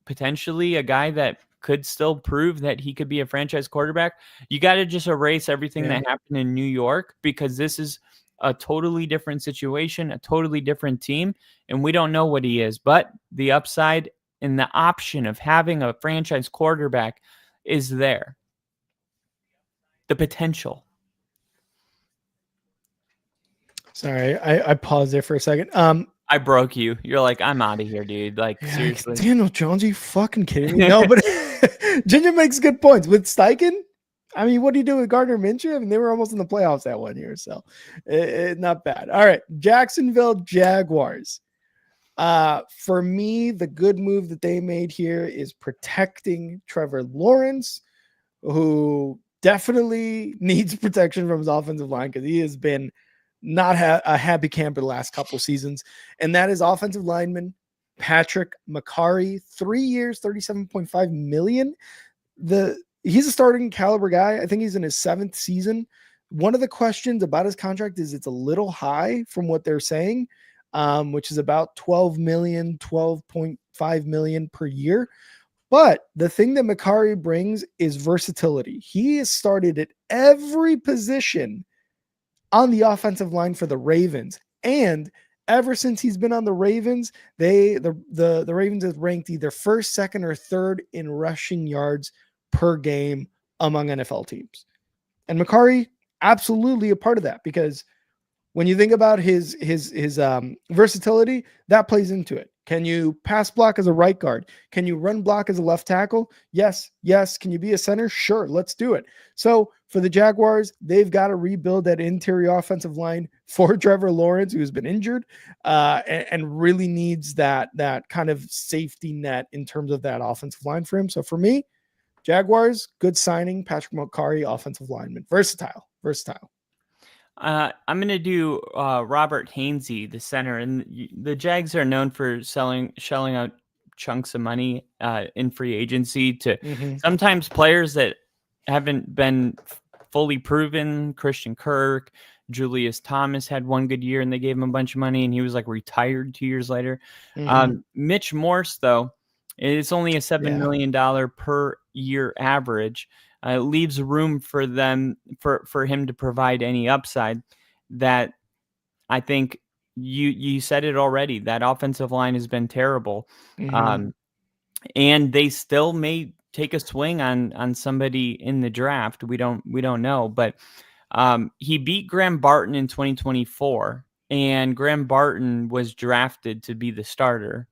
potentially a guy that could still prove that he could be a franchise quarterback. You got to just erase everything that happened in New York, because this is a totally different situation, a totally different team, and we don't know what he is. But the upside and the option of having a franchise quarterback is there. The potential. Sorry, I paused there for a second. I broke you. You're like, I'm out of here, dude. Like, seriously. Daniel Jones, are you fucking kidding me? No, but Ginger makes good points. With Steichen, I mean, what do you do with Gardner Minshew? I mean, they were almost in the playoffs that 1 year, so not bad. All right, Jacksonville Jaguars. For me, the good move that they made here is protecting Trevor Lawrence, who definitely needs protection from his offensive line, because he has been not a happy camper the last couple seasons. And that is offensive lineman Patrick McCarry, 3 years, $37.5 million. He's a starting caliber guy. I think he's in his 7th season. One of the questions about his contract is it's a little high from what they're saying, which is about $12.5 million per year. But the thing that McCarry brings is versatility. He has started at every position on the offensive line for the Ravens. And ever since he's been on the Ravens, the Ravens have ranked either 1st, 2nd, or 3rd in rushing yards per game among NFL teams. And McCarry, absolutely a part of that, because when you think about his versatility, that plays into it. Can you pass block as a right guard? Can you run block as a left tackle? Yes. Can you be a center? Sure, let's do it. So for the Jaguars, they've got to rebuild that interior offensive line for Trevor Lawrence, who's been injured and really needs that kind of safety net in terms of that offensive line for him. So for me, Jaguars, good signing. Patrick McCarry, offensive lineman. Versatile. I'm going to do Robert Hainsey, the center, and the Jags are known for shelling out chunks of money in free agency to Mm-hmm. sometimes players that haven't been fully proven. Christian Kirk, Julius Thomas had one good year, and they gave him a bunch of money, and he was like retired 2 years later. Mm-hmm. Mitch Morse, though, it's only a $7 million per year average. It leaves room for them for him to provide any upside. That I think you said it already. That offensive line has been terrible, Mm-hmm. um, and they still may take a swing on somebody in the draft. We don't know, but he beat Graham Barton in 2024, and Graham Barton was drafted to be the starter.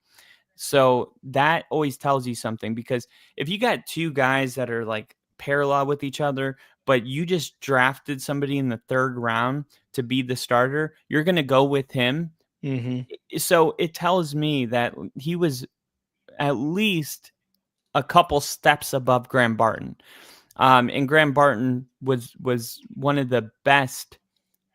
So that always tells you something, because if you got two guys that are like parallel with each other, but you just drafted somebody in the third round to be the starter, you're going to go with him. Mm-hmm. So it tells me that he was at least a couple steps above Graham Barton. And Graham Barton was one of the best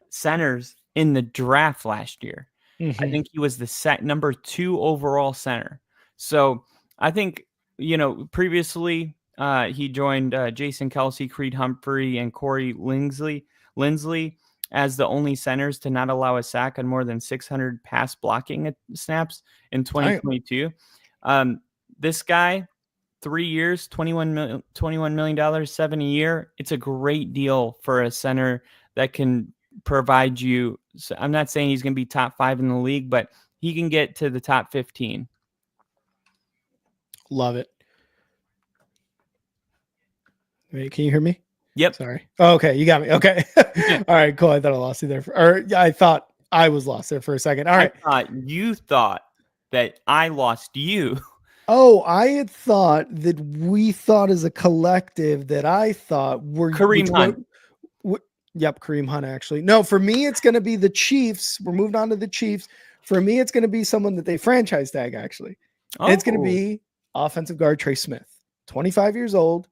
centers in the draft last year. I Mm-hmm. think he was the number 2 overall center. So I think, previously he joined Jason Kelsey, Creed Humphrey, and Corey Lindsley as the only centers to not allow a sack on more than 600 pass blocking snaps in Damn. 2022. This guy, 3 years, $21 million, 7 a year. It's a great deal for a center that can provide you. So I'm not saying he's going to be top 5 in the league, but he can get to the top 15. Love it. Wait, can you hear me? Yep. Sorry. Oh, okay, you got me. Okay. All right, cool. I thought I lost you there. I thought I was lost there for a second. All I right. thought you thought that I lost you. Oh, I had thought that we thought as a collective that I thought were Kareem Hunt. Yep, Kareem Hunt actually. No, for me it's going to be the Chiefs. We're moving on to the Chiefs. For me it's going to be someone that they franchise tag actually. And it's going to Oh, be offensive guard Trey Smith. 25 years old.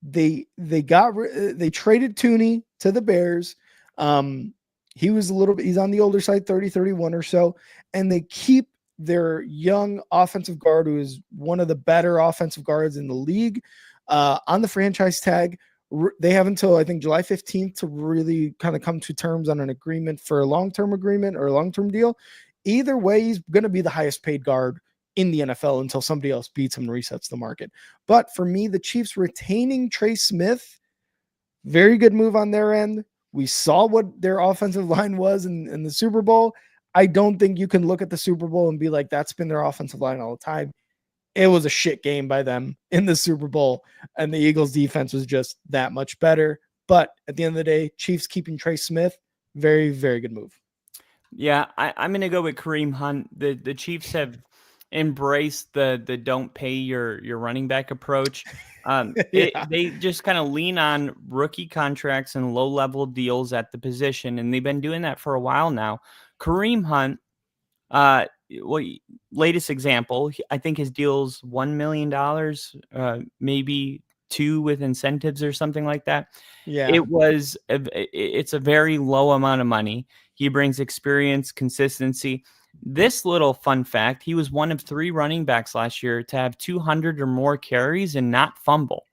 They traded Tooney to the Bears. He was he's on the older side, 30, 31 or so, and they keep their young offensive guard, who is one of the better offensive guards in the league, on the franchise tag. They have until I think July 15th to really kind of come to terms on an agreement for a long-term agreement or a long-term deal. Either way, he's going to be the highest paid guard in the NFL until somebody else beats him and resets the market. But for me, the Chiefs retaining Trey Smith, very good move on their end. We saw what their offensive line was in the Super Bowl. I don't think you can look at the Super Bowl and be like, that's been their offensive line all the time. It was a shit game by them in the Super Bowl, and the Eagles defense was just that much better. But at the end of the day, Chiefs keeping Trey Smith, very, very good move. yeah, I'm going to go with Kareem Hunt. The Chiefs have embraced the don't pay your running back approach. Yeah. They just kind of lean on rookie contracts and low level deals at the position, and they've been doing that for a while now. Kareem Hunt, well, latest example, I think his deal's $1 million, maybe 2 with incentives or something like that. Yeah. It's a very low amount of money. He brings experience, consistency. This little fun fact, he was one of 3 running backs last year to have 200 or more carries and not fumble.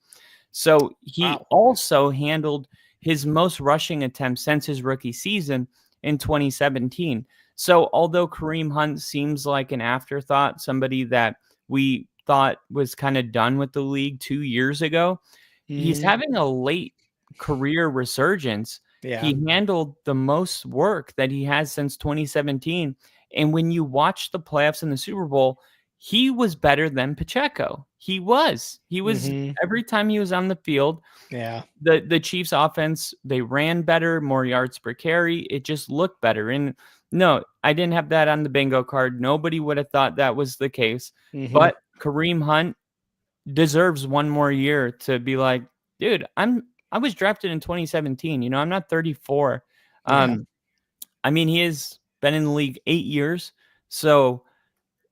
So he also handled his most rushing attempts since his rookie season in 2017. So although Kareem Hunt seems like an afterthought, somebody that we thought was kind of done with the league 2 years ago, he's having a late career resurgence. Yeah. He handled the most work that he has since 2017. And when you watch the playoffs in the Super Bowl, he was better than Pacheco. He was every time he was on the field. Yeah. The Chiefs offense, they ran better, more yards per carry. It just looked better. And no, I didn't have that on the bingo card. Nobody would have thought that was the case. But Kareem Hunt deserves one more year to be like, dude, I was drafted in 2017. I'm not 34. Yeah. I mean, he has been in the league 8 years. So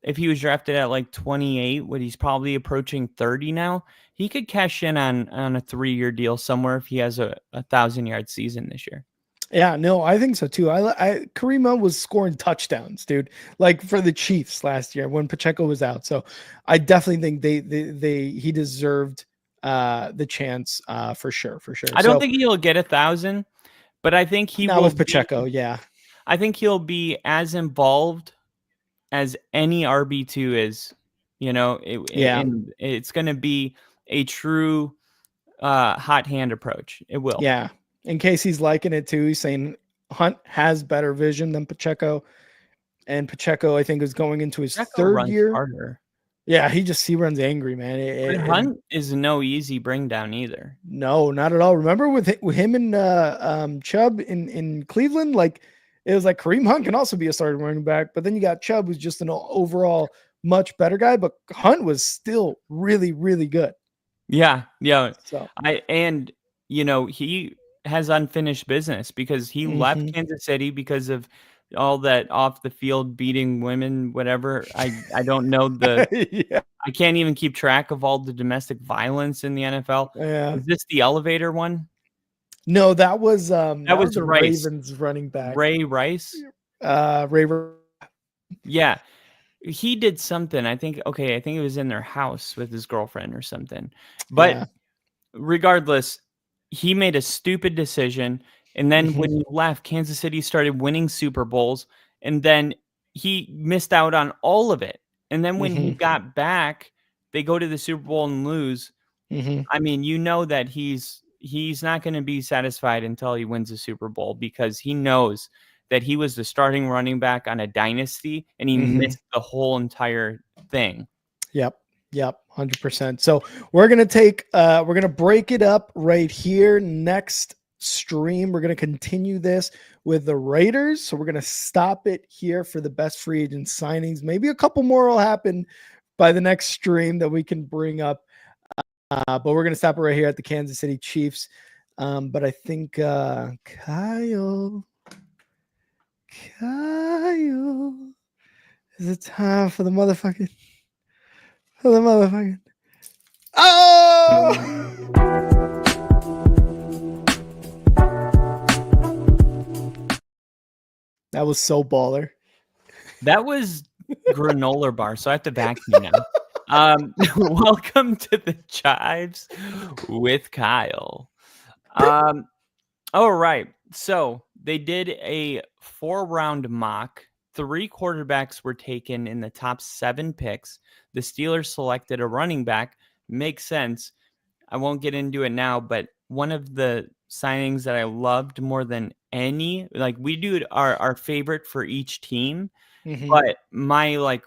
if he was drafted at like 28, what he's probably approaching 30 now, he could cash in on a 3-year deal somewhere if he has a 1,000-yard season this year. Yeah, no, I think so too. Kareem Hunt was scoring touchdowns, dude, like for the Chiefs last year when Pacheco was out. So I definitely think he deserved the chance for sure, for sure. I don't So think he'll get 1,000, but I think he now will with be. Pacheco, yeah, I think he'll be as involved as any RB2 is. yeah, And it's going to be a true hot hand approach. It will. yeah. In case he's liking it too, he's saying Hunt has better vision than Pacheco, and Pacheco I think is going into his Echo third runs year. harder. Yeah, he runs angry, man. But Hunt is no easy bring down either. No, not at all. Remember with him and Chubb in Cleveland, like it was like Kareem Hunt can also be a starting running back, but then you got Chubb, who's just an overall much better guy, but Hunt was still really, really good. Yeah. So, He has unfinished business because he left Kansas City because of all that off the field beating women, whatever. I don't know yeah, I can't even keep track of all the domestic violence in the NFL. yeah. Is this the elevator one? No, That that was was the Rice. Ravens running back, Ray Rice? Ray. Yeah. He did something. I think it was in their house with his girlfriend or something. But Yeah. regardless, he made a stupid decision. And then when he left, Kansas City started winning Super Bowls. And then he missed out on all of it. And then when he got back, they go to the Super Bowl and lose. I mean, that he's not going to be satisfied until he wins the Super Bowl because he knows that he was the starting running back on a dynasty and he missed the whole entire thing. Yep. 100%. So we're gonna break it up right here. Next stream, we're gonna continue this with the Raiders. So we're gonna stop it here for the best free agent signings. Maybe a couple more will happen by the next stream that we can bring up. But we're gonna stop it right here at the Kansas City Chiefs. But I think Kyle, is it time for the motherfucking Oh! That was so baller. That was granola bar, so I have to vacuum now. Welcome to the Chives with Kyle. All right. So they did a 4-round mock. 3 quarterbacks were taken in the top 7 picks. The Steelers selected a running back. Makes sense. I won't get into it now, but one of the signings that I loved more than any, like we do our favorite for each team, but my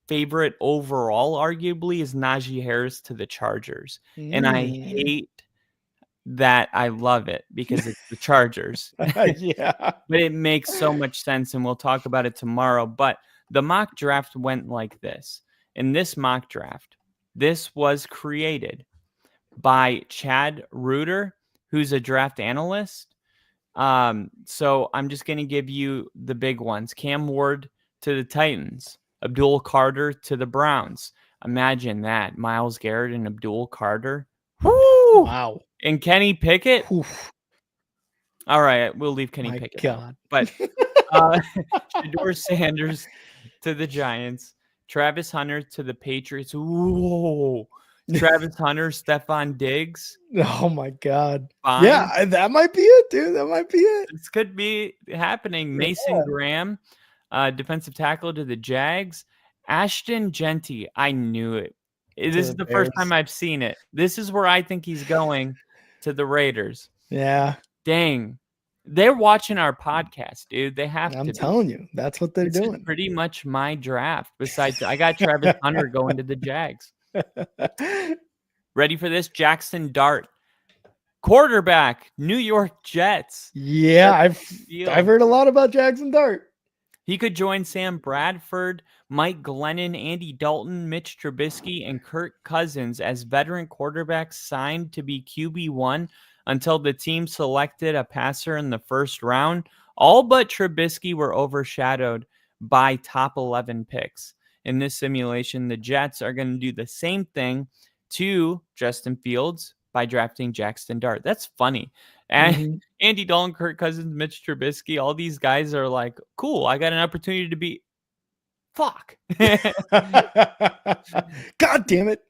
favorite overall arguably is Najee Harris to the Chargers. And I hate that I love it because it's the Chargers. Yeah. But it makes so much sense, and we'll talk about it tomorrow. But the mock draft went like this. In this mock draft, this was created by Chad Reuter, who's a draft analyst. So I'm just going to give you the big ones. Cam Ward to the Titans. Abdul Carter to the Browns. Imagine that. Myles Garrett and Abdul Carter. Woo! Wow. And Kenny Pickett. Oof. All right, we'll leave Kenny My Pickett God. out. But Shedeur Sanders to the Giants. Travis Hunter to the Patriots. Ooh. Travis Hunter, Stefon Diggs. Oh my God. Fine. Yeah, that might be it, dude. That might be it. This could be happening. Mason Graham, defensive tackle to the Jags. Ashton Genty. I knew it. This is the first time I've seen it. This is where I think he's going, to the Raiders. Yeah. Dang. They're watching our podcast, dude. They have to. I'm telling you, that's what they're doing. Is pretty much my draft. Besides, I got Travis Hunter going to the Jags. Ready for this? Jackson Dart, quarterback, New York Jets. Yeah, I've heard a lot about Jackson Dart. He could join Sam Bradford, Mike Glennon, Andy Dalton, Mitch Trubisky, and Kirk Cousins as veteran quarterbacks signed to be QB1 until the team selected a passer in the first round. All but Trubisky were overshadowed by top 11 picks. In this simulation, the Jets are going to do the same thing to Justin Fields, by drafting Jackson Dart. That's funny. And Andy Dalton, Kirk Cousins, Mitch Trubisky, all these guys are like, cool, I got an opportunity to be fuck. God damn it.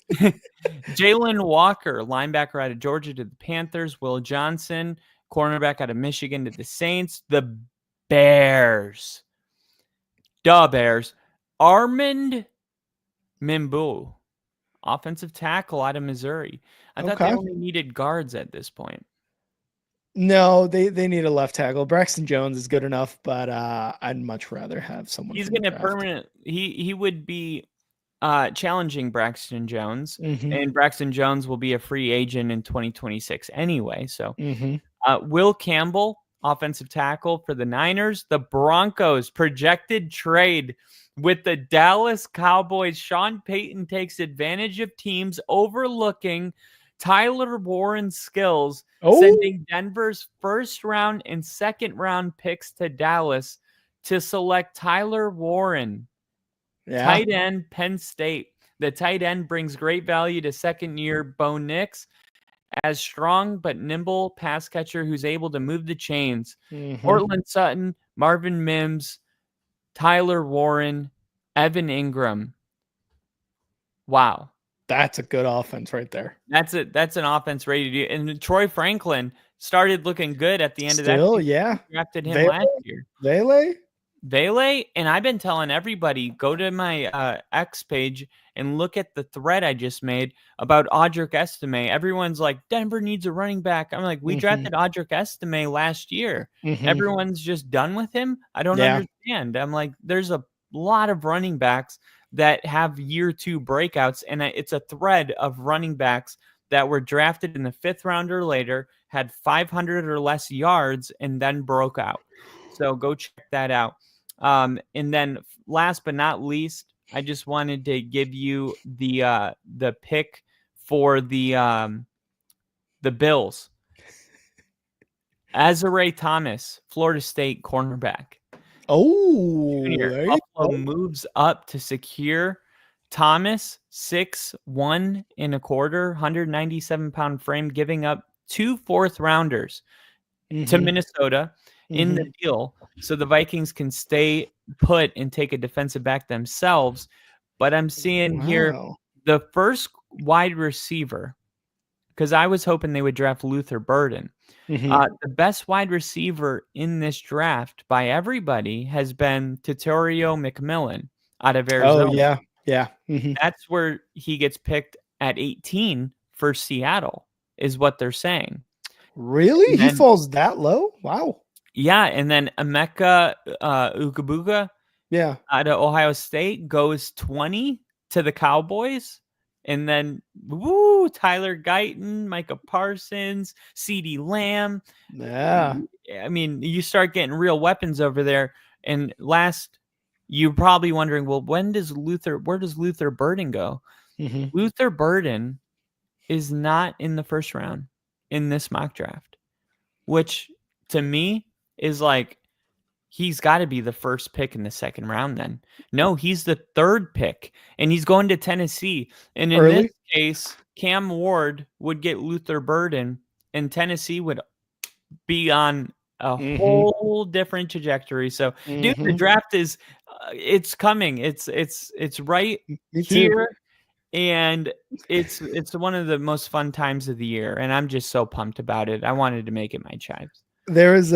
Jalen Walker, linebacker out of Georgia to the Panthers. Will Johnson, cornerback out of Michigan to the Saints. The Bears. Armand Mimbu, offensive tackle out of Missouri. I thought they only needed guards at this point. No, they need a left tackle. Braxton Jones is good enough, but I'd much rather have someone. He's going to permanent. He would be challenging Braxton Jones, and Braxton Jones will be a free agent in 2026 anyway. So, Will Campbell, offensive tackle for the Niners. The Broncos projected trade with the Dallas Cowboys. Sean Payton takes advantage of teams overlooking Tyler Warren's skills, sending Denver's first round and second round picks to Dallas to select Tyler Warren, tight end, Penn State. The tight end brings great value to second-year Bo Nix as strong but nimble pass catcher who's able to move the chains. Cortland Sutton, Marvin Mims, Tyler Warren, Evan Ingram. Wow. That's a good offense right there. That's an offense ready to do. And Troy Franklin started looking good at the end of that season. Yeah. Drafted him last year. Vele, and I've been telling everybody, go to my X page and look at the thread I just made about Audric Estime. Everyone's like, Denver needs a running back. I'm like, we drafted Audric Estime last year. Everyone's just done with him. I don't understand. I'm like, there's a lot of running backs that have year 2 breakouts, and it's a thread of running backs that were drafted in the 5th round or later, had 500 or less yards, and then broke out. So go check that out. And then last but not least, I just wanted to give you the pick for the Bills. Azare Thomas, Florida State cornerback. Buffalo moves up to secure Thomas, 6'1" and a quarter, 197-pound frame, giving up 2 4th-rounders to Minnesota in the deal, so the Vikings can stay put and take a defensive back themselves. But I'm seeing here the first wide receiver, because I was hoping they would draft Luther Burden. The best wide receiver in this draft by everybody has been Tatorio McMillan out of Arizona. That's where he gets picked at 18 for Seattle, is what they're saying. Really? He falls that low? Wow. Yeah, and then Emeka Ukabuka out of Ohio State goes 20 to the Cowboys. And then, Tyler Guyton, Micah Parsons, CeeDee Lamb. Yeah. I mean, you start getting real weapons over there. And last, you're probably wondering, well, where does Luther Burden go? Luther Burden is not in the first round in this mock draft, which to me is like, he's got to be the first pick in the second round then. No, he's the 3rd pick, and he's going to Tennessee. And in this case, Cam Ward would get Luther Burden, and Tennessee would be on a whole different trajectory. So, dude, the draft is it's coming. It's right here, and it's one of the most fun times of the year, and I'm just so pumped about it. I wanted to make it my chives. There is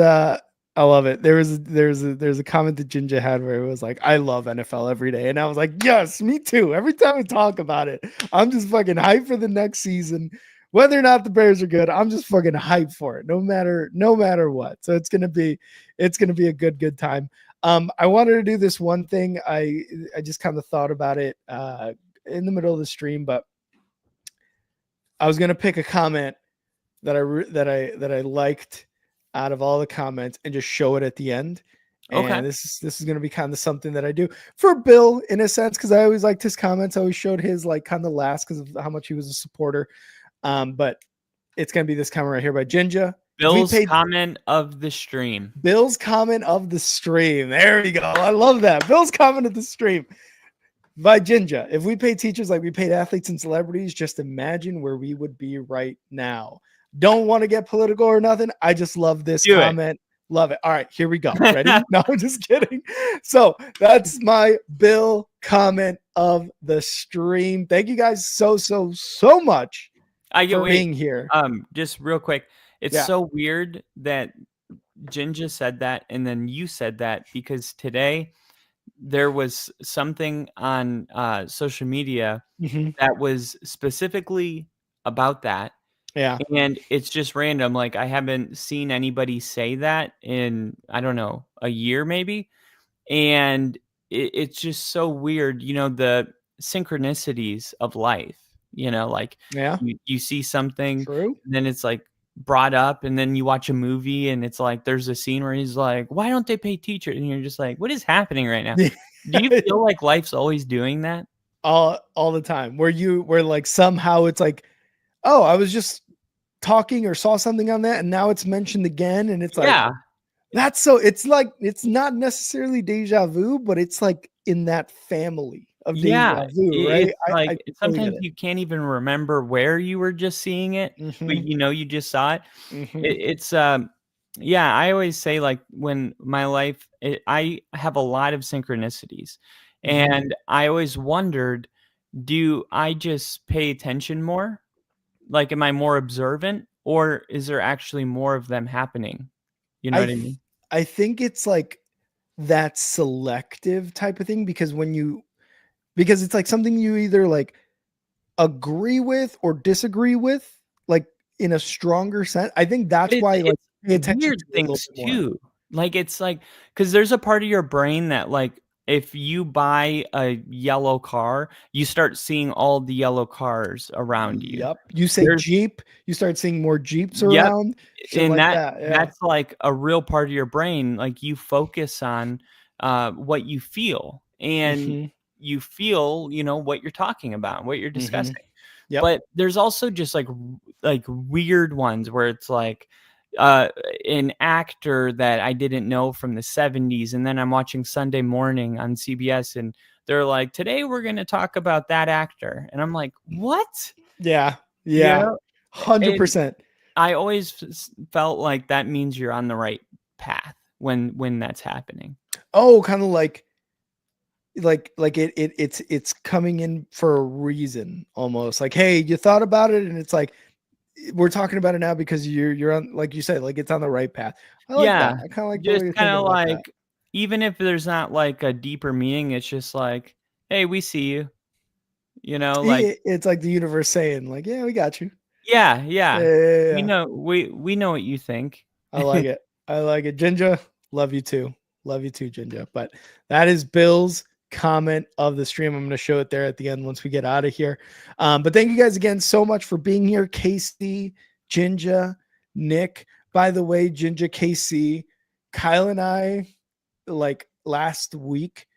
I love it. There's a comment that Ginger had where it was like, I love NFL every day. And I was like, yes, me too. Every time we talk about it, I'm just fucking hyped for the next season. Whether or not the Bears are good, I'm just fucking hyped for it, no matter what. So it's gonna be a good time. I wanted to do this one thing. I just kind of thought about it in the middle of the stream, but I was gonna pick a comment that I liked out of all the comments and just show it at the end. And this is going to be kind of something that I do for Bill in a sense, because I always liked his comments. I always showed his like kind of last because of how much he was a supporter. But it's going to be this comment right here by Jinja. Bill's comment of the stream. Bill's comment of the stream. There we go. I love that. Bill's comment of the stream. By Jinja, if we pay teachers like we paid athletes and celebrities, just imagine where we would be right now. Don't want to get political or nothing. I just love this Do it. comment. Love it. All right, here we go. Ready? No, I'm just kidding. So that's my Bill comment of the stream. Thank you guys so much for being here. Just real quick. It's Yeah. so weird that Jinja said that and then you said that, because today there was something on social media Mhm. that was specifically about that. Yeah. And it's just random. Like, I haven't seen anybody say that in, I don't know, a year maybe. And it's just so weird, the synchronicities of life, like Yeah. you see something, True. and then it's like brought up, and then you watch a movie and it's like there's a scene where he's like, why don't they pay teachers? And you're just like, what is happening right now? Do you feel like life's always doing that? All the time. Where like somehow it's like, oh, I was just talking or saw something on that and now it's mentioned again, and it's like Yeah. that's so it's like it's not necessarily deja vu, but it's like in that family of Yeah, deja vu, right? it's like I totally get sometimes it. you can't even remember where you were just seeing it, but Mhm. you just saw it. Mhm. It's yeah, I always say, like, when my life, I have a lot of synchronicities, Mhm. and I always wondered, do I just pay attention more? Like, am I more observant, or is there actually more of them happening? You know I what I th- mean? I think it's like that selective type of thing because it's like something you either like agree with or disagree with, like in a stronger sense. I think But that's it's why like it's pay attention weird to it a little things bit more. too. Like, it's like, because there's a part of your brain that, like, if you buy a yellow car, you start seeing all the yellow cars around you. Yep. You say There's Jeep, you start seeing more Jeeps Yep, around, shit and like that. Yeah. that's like a real part of your brain. Like, you focus on what you feel, and Mhm. you feel, what you're talking about, what you're Mhm. discussing. Yep. But there's also just like weird ones where it's like uh an actor that I didn't know from the 70s, and then I'm watching Sunday Morning on CBS, and they're like, today we're going to talk about that actor, and I'm like, what? Yeah. You Yeah. know, and 100%. I always felt like that means you're on the right path when that's happening. Oh, kind of like it's coming in for a reason almost. Like, hey, you thought about it and it's like we're talking about it now because you're on, like you said, like it's on the right path. I like Yeah, that. I kind of like the way just you're kind thinking of about that. like, even if there's not like a deeper meaning, it's just like, hey, we see you. Like, It's like the universe saying, like, yeah, we got you. yeah, Yeah, yeah. yeah, yeah, We yeah. know we know what you think. I like it. I like it. Ginger, love you too. Love you too, Ginger. But that is Bill's comment of the stream. I'm going to show it there at the end once we get out of here. But thank you guys again so much for being here. Casey, Ginger, Nick. By the way, Ginger, Casey, Kyle and I, like last week,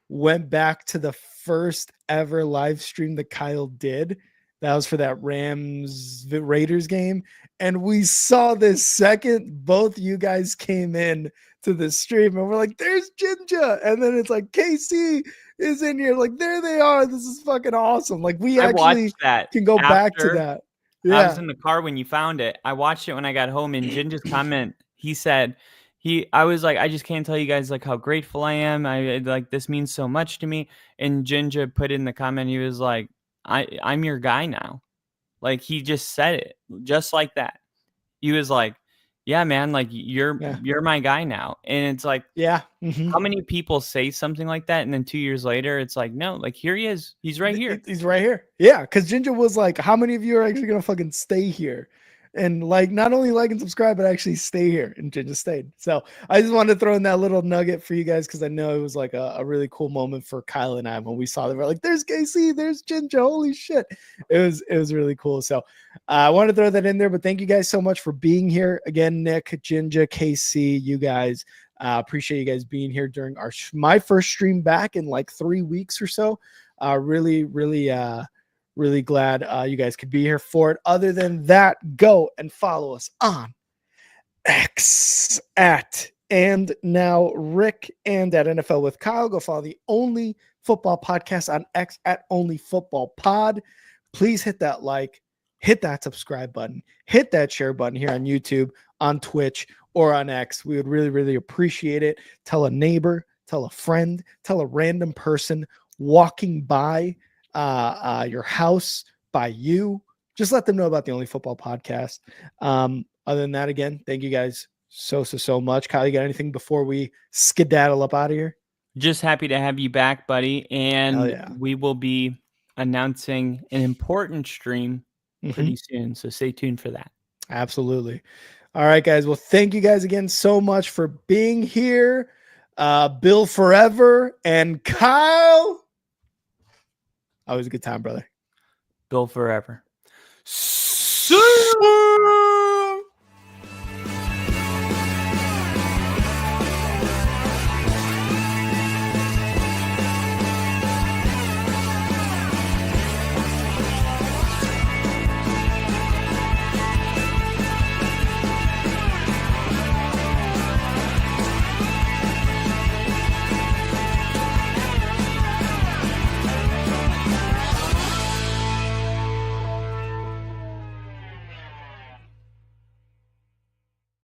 went back to the first ever live stream that Kyle did. That was for that Rams Raiders game. And we saw this second both you guys came in to the stream and we're like, there's Ginger. And then it's like, KC is in here. Like, there they are. This is fucking awesome. Like, we I actually watched that can go back to after. that. I was Yeah. in the car when you found it. I watched it when I got home, and Jinja's comment, he said, I was like, I just can't tell you guys like how grateful I am. I like, this means so much to me. And Jinja put in the comment, he was like, I'm your guy now. Like, he just said it just like that. He was like, yeah, man, like, Yeah. you're my guy now. And it's like, Yeah. Mm-hmm. how many people say something like that, and then 2 years later it's like, no, like, here he is, he's right here. He's right here. Yeah, because Ginger was like, "How many of you are actually gonna fucking stay here?" And like, not only like and subscribe, but actually stay here. And Ginger stayed. So I just wanted to throw in that little nugget for you guys because I know it was like a really cool moment for Kyle and I when we saw them. We're like, "There's KC, there's Ginger. Holy shit!" It was really cool. So I want to throw that in there. But thank you guys so much for being here again, Nick, Ginger, KC, you guys. Appreciate you guys being here during my first stream back in like 3 weeks or so. Really glad you guys could be here for it. Other than that, go and follow us on X at and now Rick and at NFL with Kyle. Go follow the only Football Podcast on X at Only Football Pod. Please hit that like, hit that subscribe button, hit that share button here on YouTube, on Twitch, or on X. We would really, really appreciate it. Tell a neighbor, tell a friend, tell a random person walking by your house, by you. Just let them know about the Only Football Podcast. Other than that, again, thank you guys so much. Kyle, you got anything before we skedaddle up out of here? Just happy to have you back, buddy. And yeah. we will be announcing an important stream pretty soon. So stay tuned for that. Absolutely. All right, guys. Well, thank you guys again so much for being here. Bill forever and Kyle. Always a good time, brother. Bill forever. See